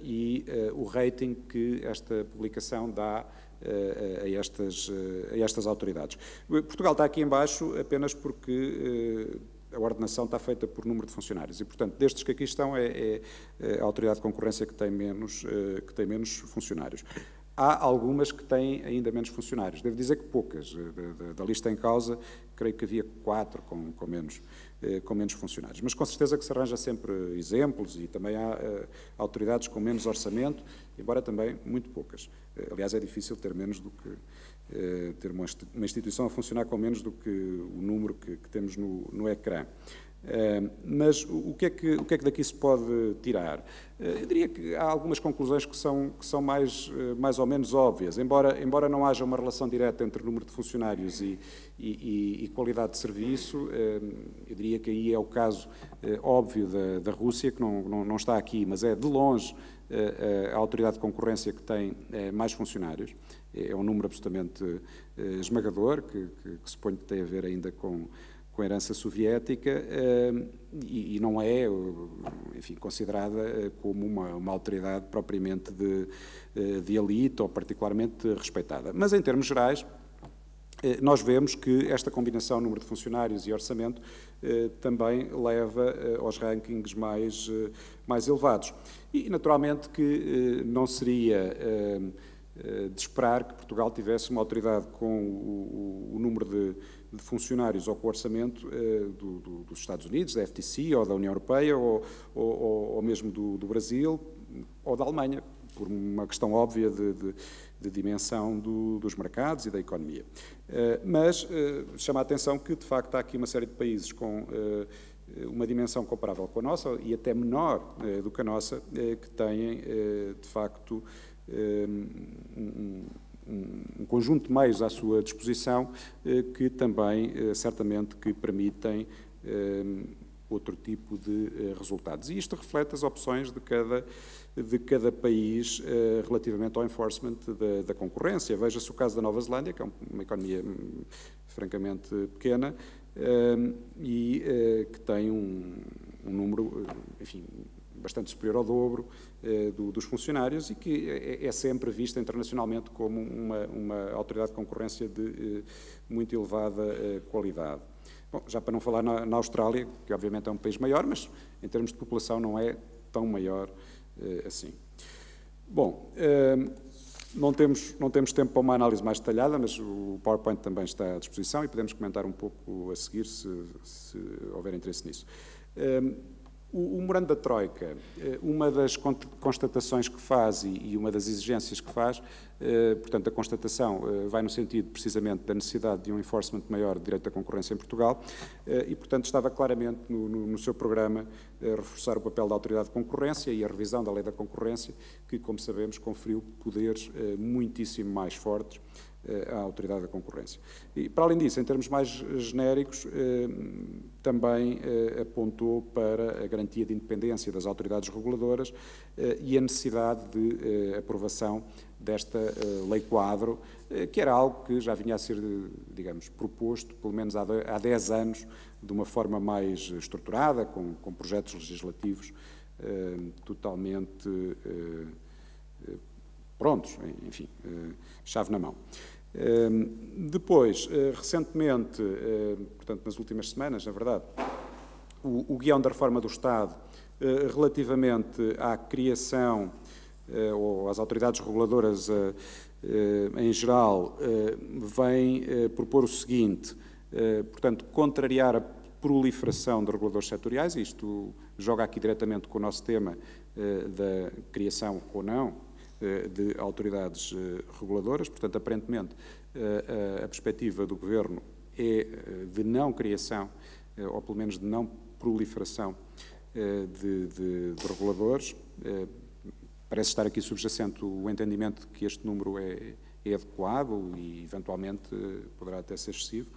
e o rating que esta publicação dá a estas autoridades. Portugal está aqui em baixo apenas porque a ordenação está feita por número de funcionários e, portanto, destes que aqui estão é a autoridade de concorrência que tem menos funcionários. Há algumas que têm ainda menos funcionários. Devo dizer que poucas. Da lista em causa, creio que havia 4 com menos funcionários. Mas com certeza que se arranja sempre exemplos e também há autoridades com menos orçamento, embora também muito poucas. Aliás, é difícil ter menos do que ter uma instituição a funcionar com menos do que o número que temos no ecrã. Mas o que é que daqui se pode tirar? Eu diria que há algumas conclusões que são mais ou menos óbvias, embora não haja uma relação direta entre o número de funcionários e qualidade de serviço. Eu diria que aí é o caso óbvio da Rússia, que não está aqui, mas é de longe a autoridade de concorrência que tem mais funcionários. É um número absolutamente esmagador, que suponho que tem a ver ainda com a herança soviética e não é, enfim, considerada como uma autoridade propriamente de elite ou particularmente respeitada. Mas, em termos gerais, nós vemos que esta combinação, número de funcionários e orçamento, também leva aos rankings mais elevados. E, naturalmente, que não seria de esperar que Portugal tivesse uma autoridade com o número de funcionários ou com o orçamento dos Estados Unidos, da FTC, ou da União Europeia, ou mesmo do Brasil, ou da Alemanha, por uma questão óbvia de dimensão dos mercados e da economia. Mas chama a atenção que, de facto, há aqui uma série de países com uma dimensão comparável com a nossa, e até menor do que a nossa, que têm, de facto, um conjunto de meios à sua disposição que também, certamente, que permitem outro tipo de resultados. E isto reflete as opções de cada país relativamente ao enforcement da concorrência. Veja-se o caso da Nova Zelândia, que é uma economia francamente pequena e que tem um número, enfim, bastante superior ao dobro dos funcionários e que é sempre vista internacionalmente como uma autoridade de concorrência de muito elevada qualidade. Bom, já para não falar na Austrália, que obviamente é um país maior, mas em termos de população não é tão maior assim. Bom, não temos tempo para uma análise mais detalhada, mas o PowerPoint também está à disposição e podemos comentar um pouco a seguir, se houver interesse nisso. O memorando da Troika, uma das constatações que faz e uma das exigências que faz, portanto, a constatação vai no sentido, precisamente, da necessidade de um enforcement maior de direito da concorrência em Portugal e, portanto, estava claramente no seu programa reforçar o papel da autoridade de concorrência e a revisão da lei da concorrência, que, como sabemos, conferiu poderes muitíssimo mais fortes à autoridade da concorrência. E, para além disso, em termos mais genéricos, também apontou para a garantia de independência das autoridades reguladoras e a necessidade de aprovação desta lei-quadro, que era algo que já vinha a ser, digamos, proposto, pelo menos há 10 anos, de uma forma mais estruturada, com projetos legislativos totalmente prontos, enfim, chave na mão. Depois, recentemente, portanto, nas últimas semanas, na verdade, o guião da reforma do Estado relativamente à criação ou às autoridades reguladoras em geral vem propor o seguinte, portanto, contrariar a proliferação de reguladores setoriais, isto joga aqui diretamente com o nosso tema da criação ou não de autoridades reguladoras. Portanto, aparentemente, a perspectiva do Governo é de não criação, ou pelo menos de não proliferação de reguladores. parece estar aqui subjacente o entendimento de que este número é adequado e, eventualmente, poderá até ser excessivo.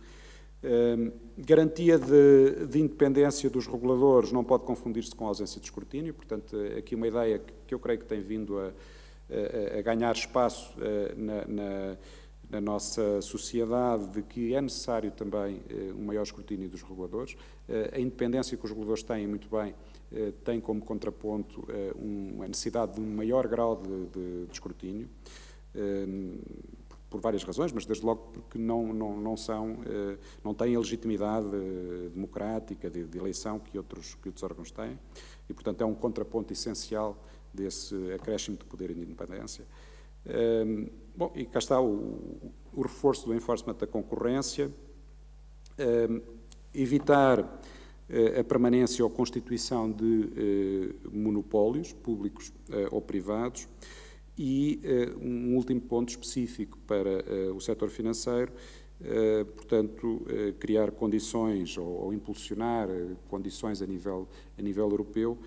Garantia de independência dos reguladores não pode confundir-se com a ausência de escrutínio, portanto, aqui uma ideia que eu creio que tem vindo a ganhar espaço na nossa sociedade, de que é necessário também um maior escrutínio dos reguladores. A independência que os reguladores têm, muito bem, tem como contraponto a necessidade de um maior grau de escrutínio, por várias razões, mas desde logo porque não têm a legitimidade democrática de eleição que outros órgãos têm, e, portanto, é um contraponto essencial desse acréscimo de poder e de independência. Bom, e cá está o reforço do enforcement da concorrência, evitar a permanência ou constituição de monopólios públicos ou privados, e um último ponto específico para o setor financeiro, portanto, criar condições ou impulsionar condições a nível europeu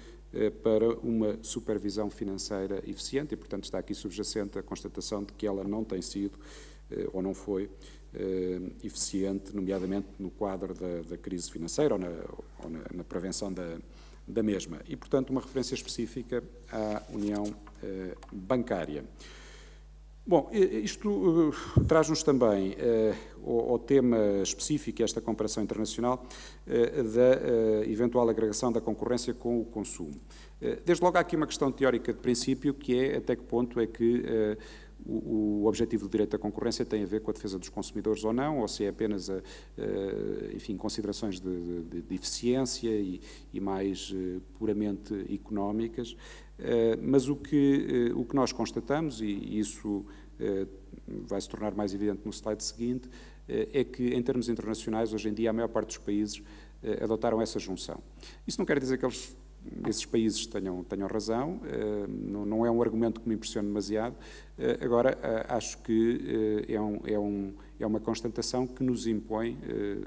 para uma supervisão financeira eficiente, e, portanto, está aqui subjacente a constatação de que ela não tem sido ou não foi eficiente, nomeadamente no quadro da crise financeira ou na prevenção da mesma. E, portanto, uma referência específica à União Bancária. Bom, isto traz-nos também ao tema específico, esta comparação internacional, da eventual agregação da concorrência com o consumo. Desde logo há aqui uma questão teórica de princípio, que é até que ponto é que o objetivo do direito da concorrência tem a ver com a defesa dos consumidores ou não, ou se é apenas, enfim, considerações de eficiência e mais puramente económicas. Mas o que nós constatamos, e isso vai se tornar mais evidente no slide seguinte, é que, em termos internacionais, hoje em dia, a maior parte dos países adotaram essa junção. Isso não quer dizer que esses países tenham razão, não é um argumento que me impressione demasiado. Agora, acho que é uma constatação que nos impõe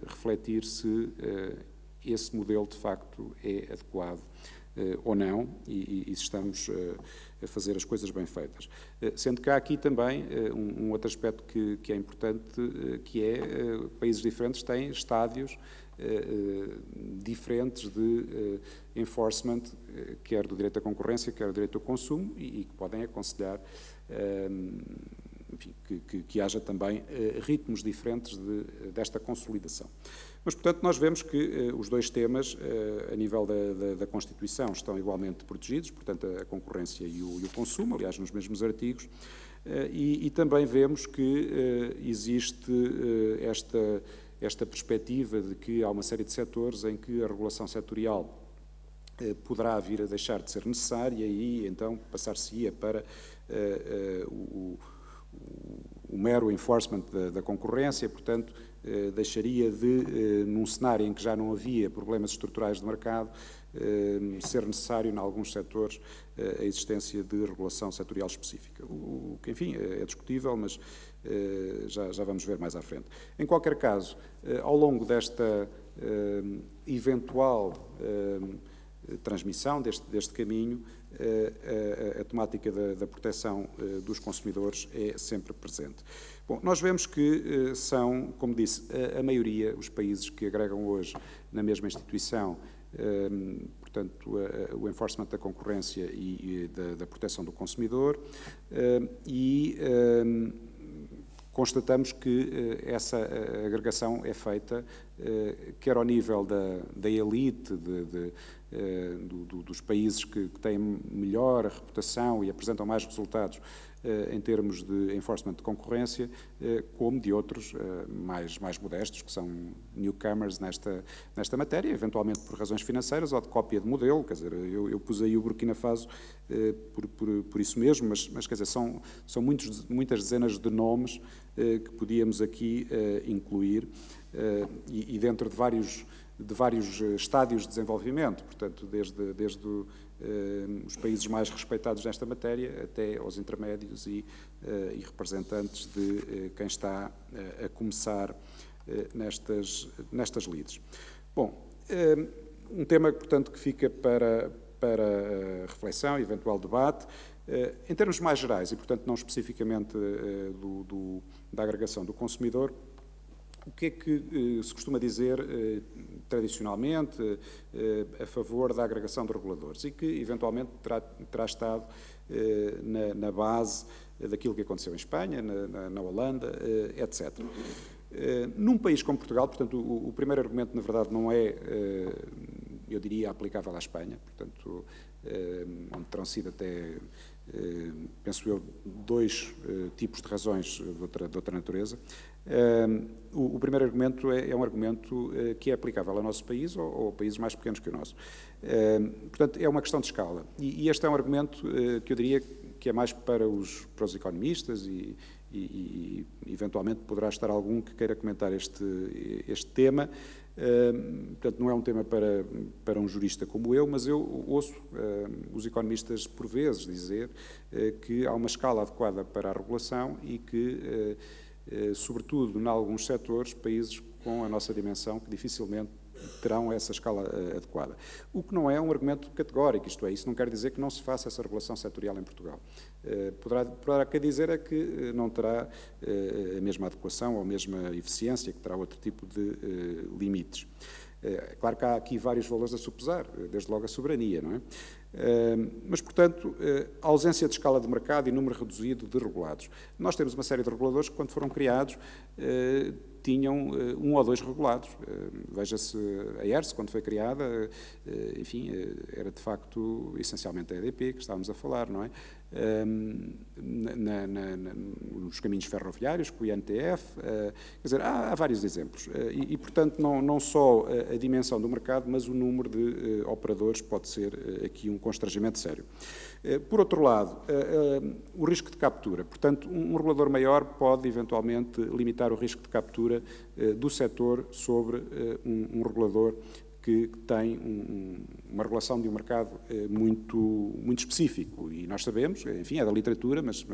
refletir se esse modelo, de facto, é adequado ou não, e se estamos a fazer as coisas bem feitas. Sendo que há aqui também um outro aspecto que é importante, que é países diferentes têm estádios diferentes de enforcement, quer do direito à concorrência, quer do direito ao consumo, e que podem aconselhar, enfim, que haja também ritmos diferentes desta consolidação. Mas, portanto, nós vemos que os dois temas, a nível da Constituição, estão igualmente protegidos, portanto, a concorrência e o consumo, aliás, nos mesmos artigos, e também vemos que existe esta perspectiva de que há uma série de setores em que a regulação setorial poderá vir a deixar de ser necessária e, então, passar-se-ia para o mero enforcement da concorrência, portanto, deixaria de, num cenário em que já não havia problemas estruturais de mercado, ser necessário, em alguns setores, a existência de regulação setorial específica. O que, enfim, é discutível, mas já vamos ver mais à frente. Em qualquer caso, ao longo desta eventual transmissão deste caminho, a temática da proteção dos consumidores é sempre presente. Bom, nós vemos que são, como disse, a maioria, os países que agregam hoje na mesma instituição, portanto, o enforcement da concorrência e da proteção do consumidor, e constatamos que essa agregação é feita quer ao nível da elite, dos países que têm melhor reputação e apresentam mais resultados em termos de enforcement de concorrência, como de outros mais modestos, que são newcomers nesta matéria, eventualmente por razões financeiras ou de cópia de modelo. Quer dizer, eu pus aí o Burkina Faso por isso mesmo, mas quer dizer, são muitas dezenas de nomes que podíamos aqui incluir, e dentro de vários estádios de desenvolvimento, portanto, desde os países mais respeitados nesta matéria até aos intermédios e representantes de quem está a começar nestas lides. Bom, um tema, portanto, que fica para para reflexão e eventual debate. Em termos mais gerais, e portanto não especificamente da agregação do consumidor, o que é que se costuma dizer tradicionalmente a favor da agregação de reguladores e que eventualmente terá estado na base daquilo que aconteceu em Espanha, na Holanda, etc. Num país como Portugal, portanto, o primeiro argumento, na verdade, não é, eu diria, aplicável à Espanha, portanto, onde terão sido até, penso eu, dois tipos de razões de outra natureza. O primeiro argumento é um argumento que é aplicável ao nosso país ou a países mais pequenos que o nosso. Portanto, é uma questão de escala. E este é um argumento que eu diria que é mais para os economistas e eventualmente poderá estar algum que queira comentar este tema. Portanto, não é um tema para um jurista como eu, mas eu ouço os economistas por vezes dizer que há uma escala adequada para a regulação e que, sobretudo em alguns setores, países com a nossa dimensão, que dificilmente terão essa escala adequada. O que não é um argumento categórico, isto é, isso não quer dizer que não se faça essa regulação setorial em Portugal. Poderá quer dizer é que não terá a mesma adequação ou a mesma eficiência, que terá outro tipo de limites. Claro que há aqui vários valores a sopesar, desde logo a soberania, não é? Mas, portanto, a ausência de escala de mercado e número reduzido de regulados. Nós temos uma série de reguladores que, quando foram criados, tinham um ou dois regulados. Veja-se a ERSE, quando foi criada, enfim, era de facto essencialmente a EDP que estávamos a falar, não é? Nos caminhos ferroviários, com o INTF, quer dizer, há vários exemplos. E, portanto, não só a dimensão do mercado, mas o número de operadores pode ser aqui um constrangimento sério. Por outro lado, o risco de captura. Portanto, um regulador maior pode, eventualmente, limitar o risco de captura do setor sobre um regulador que tem uma regulação de um mercado muito específico. E nós sabemos, enfim, é da literatura, mas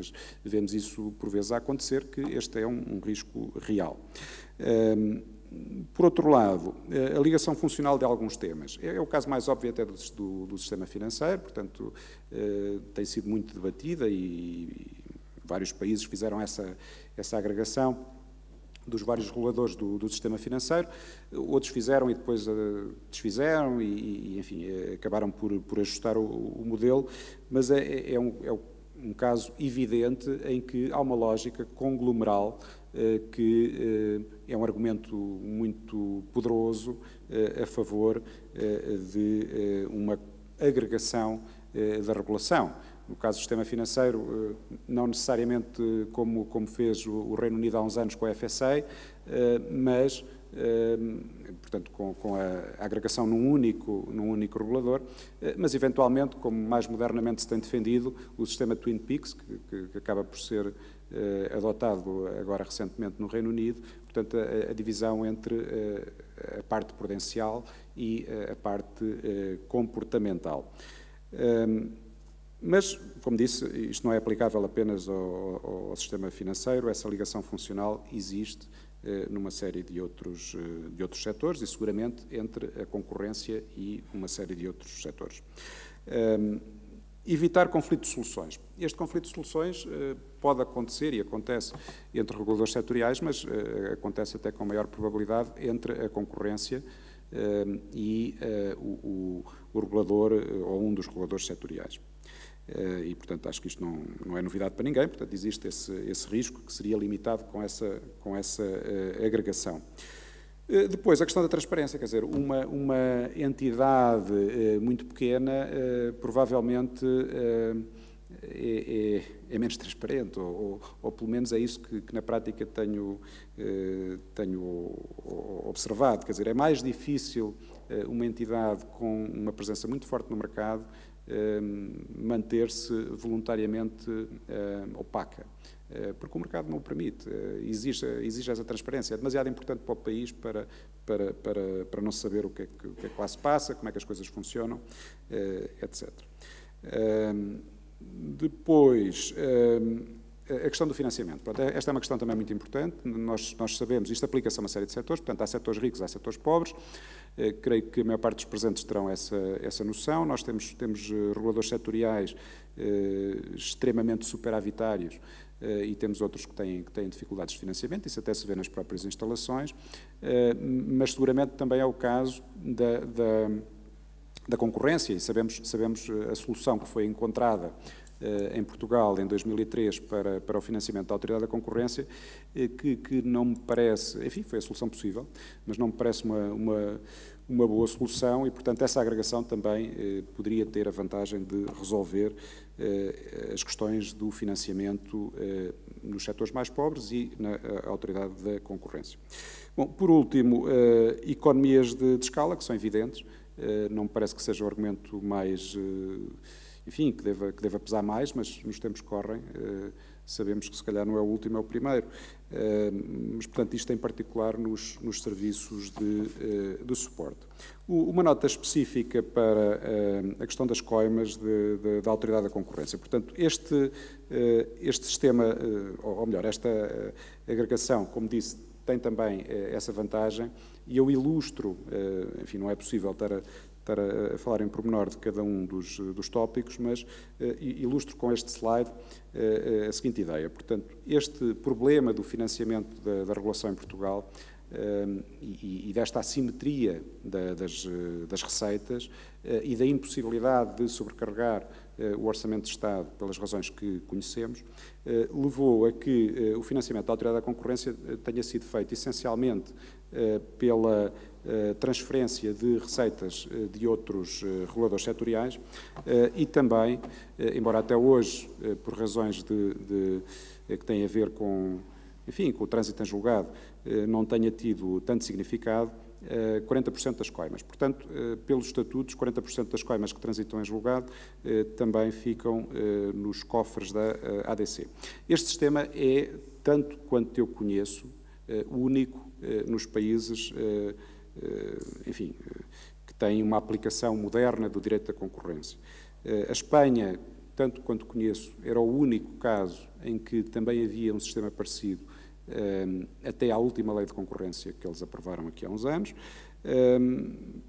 vemos isso por vezes a acontecer, que este é um risco real. Por outro lado, a ligação funcional de alguns temas. É o caso mais óbvio até do sistema financeiro, portanto, tem sido muito debatida e vários países fizeram essa agregação dos vários reguladores do sistema financeiro, outros fizeram e depois desfizeram e enfim, acabaram por ajustar o modelo, mas é um caso evidente em que há uma lógica conglomeral que é um argumento muito poderoso a favor de uma agregação da regulação. No caso do sistema financeiro, não necessariamente como fez o Reino Unido há uns anos com a FSA, mas, portanto, com a agregação num único regulador, mas, eventualmente, como mais modernamente se tem defendido, o sistema Twin Peaks, que acaba por ser adotado agora recentemente no Reino Unido, portanto, a divisão entre a parte prudencial e a parte comportamental. Mas, como disse, isto não é aplicável apenas ao sistema financeiro, essa ligação funcional existe numa série de outros setores e, seguramente, entre a concorrência e uma série de outros setores. Evitar conflito de soluções. Este conflito de soluções pode acontecer e acontece entre reguladores setoriais, mas acontece até com maior probabilidade entre a concorrência e o regulador ou um dos reguladores setoriais. E, portanto, acho que isto não é novidade para ninguém, portanto, existe esse risco que seria limitado com essa agregação. Depois, a questão da transparência, quer dizer, uma entidade muito pequena provavelmente é menos transparente, ou pelo menos é isso que na prática tenho observado, quer dizer, é mais difícil uma entidade com uma presença muito forte no mercado manter-se voluntariamente opaca, porque o mercado não o permite, exige essa transparência, é demasiado importante para o país para não saber o que é que lá se passa, como é que as coisas funcionam, etc. Depois, A questão do financiamento. Pronto, esta é uma questão também muito importante. Nós sabemos, isto aplica-se a uma série de setores, portanto, há setores ricos, há setores pobres. Creio que a maior parte dos presentes terão essa noção. Nós temos reguladores setoriais extremamente superavitários e temos outros que têm dificuldades de financiamento, isso até se vê nas próprias instalações, mas seguramente também é o caso da concorrência, e sabemos a solução que foi encontrada em Portugal, em 2003, para o financiamento da Autoridade da Concorrência, que não me parece, enfim, foi a solução possível, mas não me parece uma boa solução e, portanto, essa agregação também poderia ter a vantagem de resolver as questões do financiamento nos setores mais pobres e na Autoridade da Concorrência. Bom, por último, economias de escala, que são evidentes, não me parece que seja o argumento mais... enfim, que deva pesar mais, mas nos tempos que correm sabemos que se calhar não é o último, é o primeiro. Mas, portanto, isto em particular nos serviços de suporte. Uma nota específica para a questão das coimas da Autoridade da Concorrência. Portanto, este sistema, ou melhor, esta agregação, como disse, tem também essa vantagem, e eu ilustro, enfim, não é possível estar a falar em pormenor de cada um dos tópicos, mas ilustro com este slide a seguinte ideia. Portanto, este problema do financiamento da regulação em Portugal e desta assimetria das receitas e da impossibilidade de sobrecarregar o Orçamento de Estado pelas razões que conhecemos, levou a que o financiamento da Autoridade da Concorrência tenha sido feito essencialmente pela transferência de receitas de outros reguladores setoriais e também, embora até hoje, por razões que têm a ver com, enfim, com o trânsito em julgado, não tenha tido tanto significado, 40% das coimas. Portanto, pelos estatutos, 40% das coimas que transitam em julgado também ficam nos cofres da ADC. Este sistema é, tanto quanto eu conheço, único nos países, enfim, que têm uma aplicação moderna do direito da concorrência. A Espanha, tanto quanto conheço, era o único caso em que também havia um sistema parecido até à última lei de concorrência que eles aprovaram aqui há uns anos.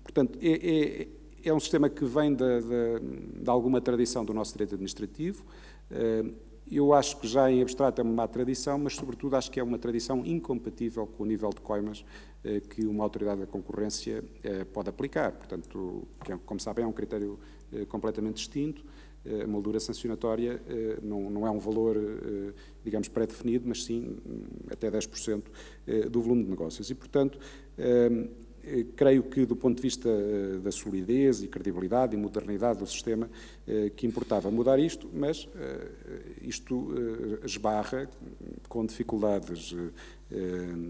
Portanto, é um sistema que vem de alguma tradição do nosso direito administrativo. Eu acho que já em abstrato é uma má tradição, mas sobretudo acho que é uma tradição incompatível com o nível de coimas que uma autoridade da concorrência pode aplicar. Portanto, como sabem, é um critério completamente distinto. A moldura sancionatória não é um valor, digamos, pré-definido, mas sim até 10% do volume de negócios. E, portanto, creio que, do ponto de vista da solidez e credibilidade e modernidade do sistema, que importava mudar isto, mas isto esbarra com dificuldades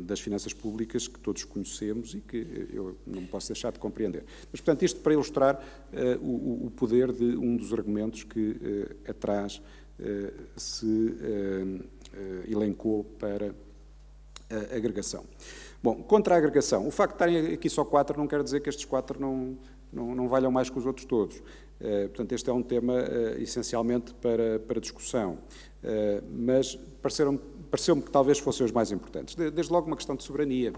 das finanças públicas que todos conhecemos e que eu não posso deixar de compreender. Mas, portanto, isto para ilustrar o poder de um dos argumentos que atrás se elencou para a agregação. Bom, contra a agregação, o facto de estarem aqui só 4 não quer dizer que estes 4 não valham mais que os outros todos. Portanto, este é um tema essencialmente para discussão, mas pareceu-me que talvez fossem os mais importantes. Desde logo uma questão de soberania.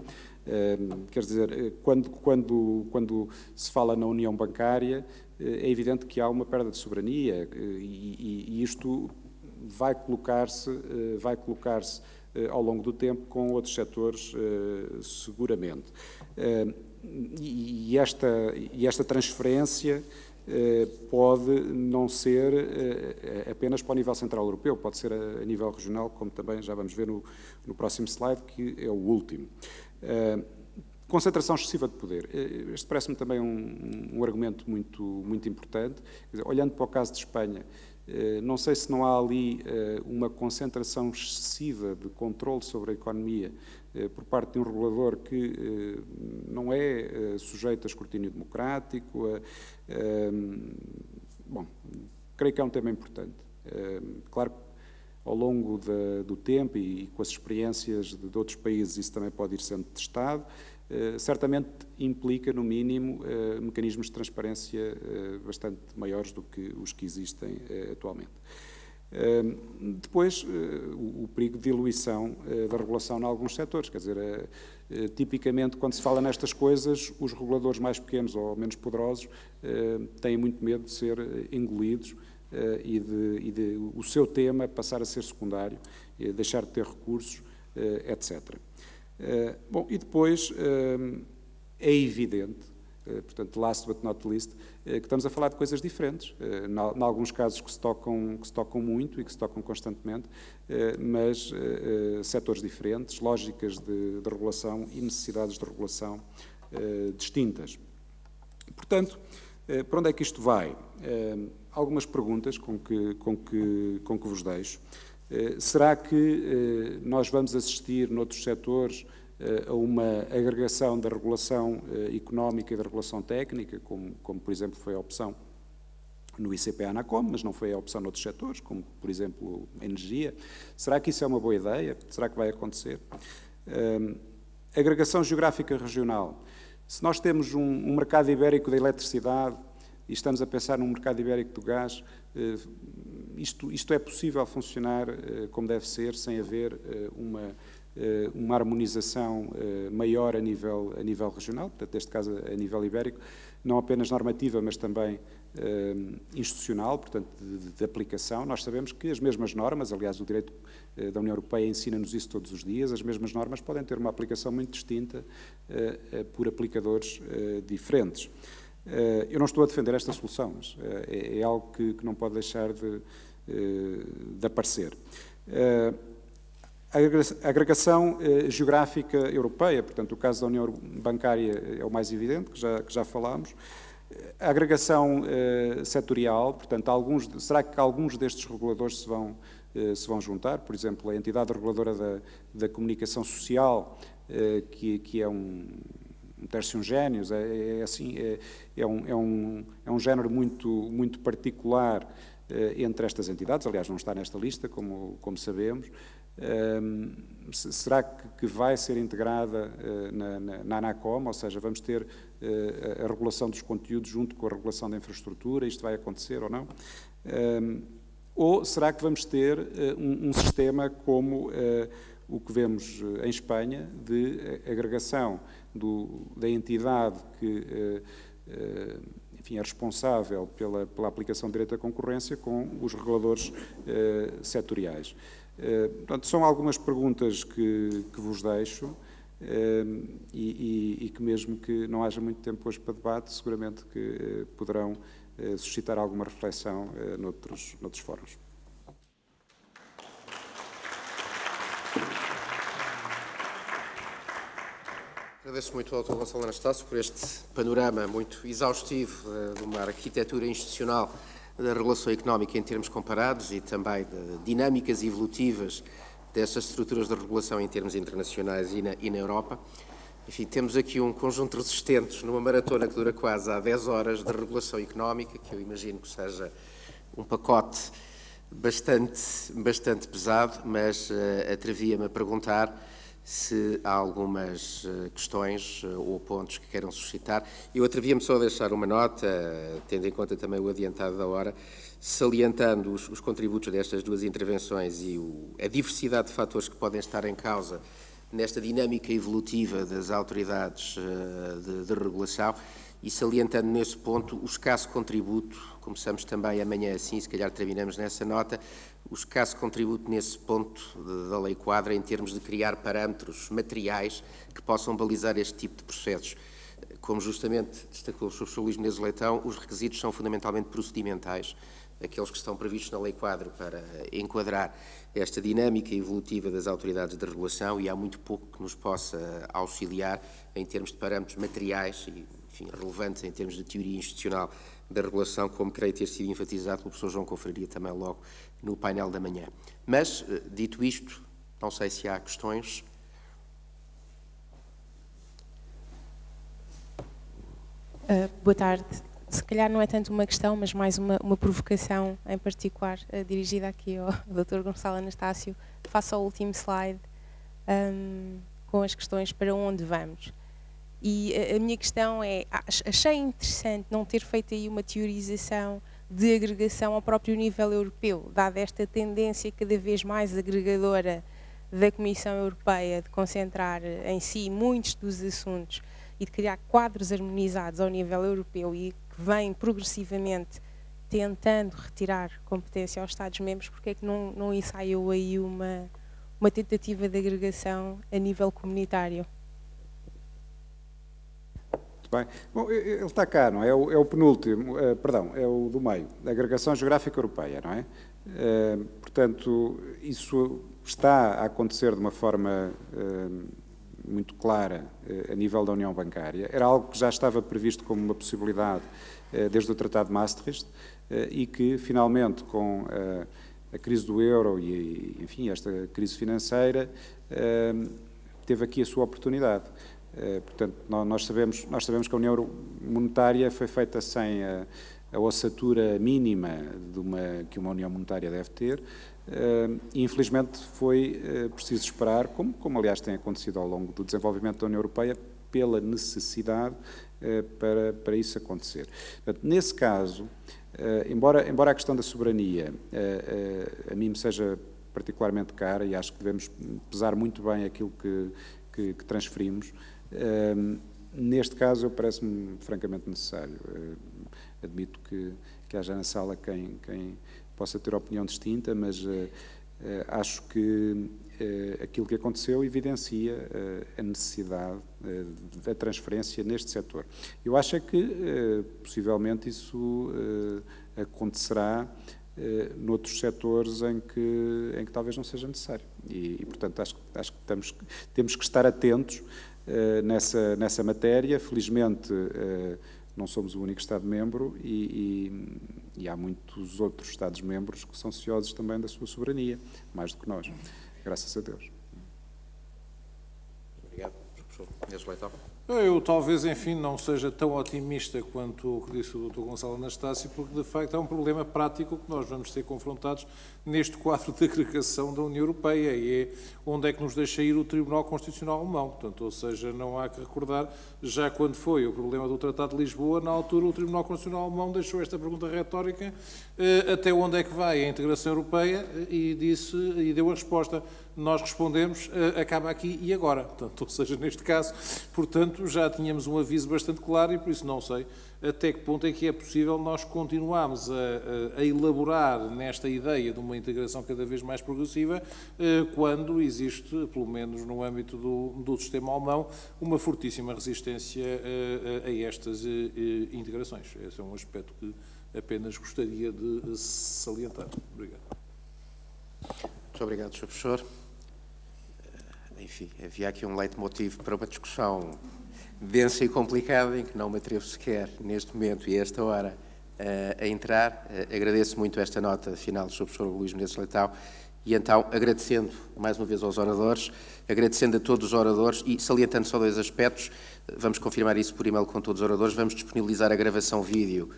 Quer dizer, quando se fala na União Bancária, é evidente que há uma perda de soberania e isto vai colocar-se ao longo do tempo com outros setores, seguramente. E esta transferência pode não ser apenas para o nível central europeu, pode ser a nível regional, como também já vamos ver no próximo slide, que é o último. Concentração excessiva de poder. Este parece-me também um argumento muito importante. Quer dizer, olhando para o caso de Espanha, não sei se não há ali uma concentração excessiva de controle sobre a economia por parte de um regulador que não é sujeito a escrutínio democrático. Bom, creio que é um tema importante. Claro que ao longo do tempo e com as experiências de outros países isso também pode ir sendo testado. Certamente implica, no mínimo, mecanismos de transparência bastante maiores do que os que existem atualmente. Depois, o perigo de diluição da regulação em alguns setores, quer dizer, tipicamente, quando se fala nestas coisas, os reguladores mais pequenos ou menos poderosos têm muito medo de ser engolidos e de o seu tema passar a ser secundário, deixar de ter recursos, etc. Bom, e depois é evidente, portanto, last but not least, que estamos a falar de coisas diferentes, em alguns casos que se tocam muito e que se tocam constantemente, mas setores diferentes, lógicas de regulação e necessidades de regulação distintas. Portanto, para onde é que isto vai? Algumas perguntas com que vos deixo. Será que nós vamos assistir noutros setores a uma agregação da regulação económica e da regulação técnica, como por exemplo foi a opção no ICP-ANACOM, mas não foi a opção noutros setores, como por exemplo a energia? Será que isso é uma boa ideia? Será que vai acontecer? Agregação geográfica regional. Se nós temos um mercado ibérico da eletricidade e estamos a pensar num mercado ibérico do gás, isto é possível funcionar como deve ser, sem haver uma harmonização maior a nível regional, portanto, neste caso a nível ibérico, não apenas normativa, mas também institucional, portanto, de aplicação. Nós sabemos que as mesmas normas, aliás, o direito da União Europeia ensina-nos isso todos os dias, as mesmas normas podem ter uma aplicação muito distinta por aplicadores diferentes. Eu não estou a defender esta solução, mas é algo que não pode deixar de aparecer. A agregação geográfica europeia, portanto, o caso da União Bancária é o mais evidente, que já falámos. A agregação setorial, portanto, será que alguns destes reguladores se vão juntar? Por exemplo, a entidade reguladora da comunicação social, que é um tertium genius, é um género muito particular entre estas entidades, aliás, não está nesta lista, como sabemos. Será que vai ser integrada na ANACOM, ou seja, vamos ter a regulação dos conteúdos junto com a regulação da infraestrutura, isto vai acontecer ou não? Ou será que vamos ter um sistema como o que vemos em Espanha, de agregação da entidade que enfim, é responsável pela aplicação do direito à concorrência com os reguladores setoriais? Portanto, são algumas perguntas que vos deixo e que, mesmo que não haja muito tempo hoje para debate, seguramente que poderão suscitar alguma reflexão noutros fóruns. Agradeço muito ao Dr. Gonçalo Anastácio por este panorama muito exaustivo de uma arquitetura institucional da regulação económica em termos comparados e também de dinâmicas evolutivas destas estruturas de regulação em termos internacionais e na Europa. Enfim, temos aqui um conjunto de resistentes numa maratona que dura quase há 10 horas de regulação económica, que eu imagino que seja um pacote bastante pesado, mas atrevia-me a perguntar se há algumas questões ou pontos que queiram suscitar. Eu atrevia-me só a deixar uma nota, tendo em conta também o adiantado da hora, salientando os contributos destas duas intervenções e a diversidade de fatores que podem estar em causa nesta dinâmica evolutiva das autoridades de regulação e salientando nesse ponto o escasso contributo, começamos também amanhã assim, se calhar terminamos nessa nota, o escasso contributo nesse ponto da Lei Quadra em termos de criar parâmetros materiais que possam balizar este tipo de processos. Como justamente destacou o Sr. Luís Menezes Leitão, os requisitos são fundamentalmente procedimentais, aqueles que estão previstos na Lei Quadro para enquadrar esta dinâmica evolutiva das autoridades de regulação, e há muito pouco que nos possa auxiliar em termos de parâmetros materiais e, enfim, relevantes em termos de teoria institucional da regulação, como creio ter sido enfatizado pelo Professor João Confraria também logo no painel da manhã. Mas, dito isto, não sei se há questões. Boa tarde. Se calhar não é tanto uma questão, mas mais uma provocação em particular, dirigida aqui ao Dr. Gonçalo Anastácio, face ao último slide, com as questões para onde vamos. E a minha questão é, achei interessante não ter feito aí uma teorização de agregação ao próprio nível europeu, dada esta tendência cada vez mais agregadora da Comissão Europeia de concentrar em si muitos dos assuntos e de criar quadros harmonizados ao nível europeu e que vem progressivamente tentando retirar competência aos Estados-membros, porque é que não ensaiou aí uma tentativa de agregação a nível comunitário? Muito bem. Bom, ele está cá, não é? É o penúltimo, perdão, é o do meio, da agregação geográfica europeia, não é? Portanto, isso está a acontecer de uma forma muito clara a nível da União Bancária. Era algo que já estava previsto como uma possibilidade desde o Tratado de Maastricht e que, finalmente, com a crise do euro e, enfim, esta crise financeira, teve aqui a sua oportunidade. Portanto, nós sabemos que a União Monetária foi feita sem a ossatura mínima que uma União Monetária deve ter, e infelizmente foi preciso esperar, como aliás tem acontecido ao longo do desenvolvimento da União Europeia, pela necessidade para isso acontecer. Portanto, nesse caso, embora a questão da soberania a mim me seja particularmente cara, e acho que devemos pesar muito bem aquilo que transferimos, neste caso parece-me francamente necessário. Admito que haja na sala quem possa ter opinião distinta, mas acho que aquilo que aconteceu evidencia a necessidade da transferência neste setor. Eu acho é que, possivelmente, isso acontecerá noutros setores em que talvez não seja necessário. E portanto, acho que temos que estar atentos nessa matéria. Felizmente, não somos o único Estado-membro e há muitos outros Estados-membros que são ciosos também da sua soberania, mais do que nós, graças a Deus. Obrigado, professor Menezes Leitão. Eu talvez, enfim, não seja tão otimista quanto o que disse o Dr. Gonçalo Anastácio, porque de facto é um problema prático que nós vamos ser confrontados neste quadro de agregação da União Europeia, e é onde é que nos deixa ir o Tribunal Constitucional Alemão. Portanto, ou seja, não há que recordar, já quando foi o problema do Tratado de Lisboa, na altura o Tribunal Constitucional Alemão deixou esta pergunta retórica, até onde é que vai a integração europeia, e deu a resposta. Nós respondemos, acaba aqui e agora. Portanto, ou seja, neste caso, portanto, já tínhamos um aviso bastante claro e por isso não sei até que ponto é que é possível nós continuarmos a elaborar nesta ideia de uma integração cada vez mais progressiva, quando existe, pelo menos no âmbito do sistema alemão, uma fortíssima resistência a estas integrações. Esse é um aspecto que apenas gostaria de salientar. Obrigado. Muito obrigado, Sr. Professor. Enfim, havia aqui um leitmotiv para uma discussão densa e complicada, em que não me atrevo sequer, neste momento e a esta hora, a entrar. Agradeço muito esta nota final do Sr. Professor Luís Menezes Leitão e, então, agradecendo mais uma vez aos oradores, agradecendo a todos os oradores e salientando só dois aspectos, vamos confirmar isso por e-mail com todos os oradores, vamos disponibilizar a gravação vídeo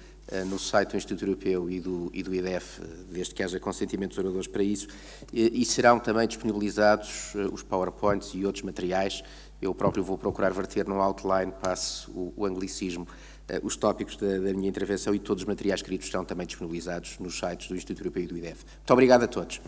no site do Instituto Europeu e do IDF, desde que haja consentimento dos oradores para isso, e serão também disponibilizados os PowerPoints e outros materiais. Eu próprio vou procurar verter num outline, passe o anglicismo, os tópicos da minha intervenção, e todos os materiais escritos estão também disponibilizados nos sites do Instituto Europeu e do IDF. Muito obrigado a todos.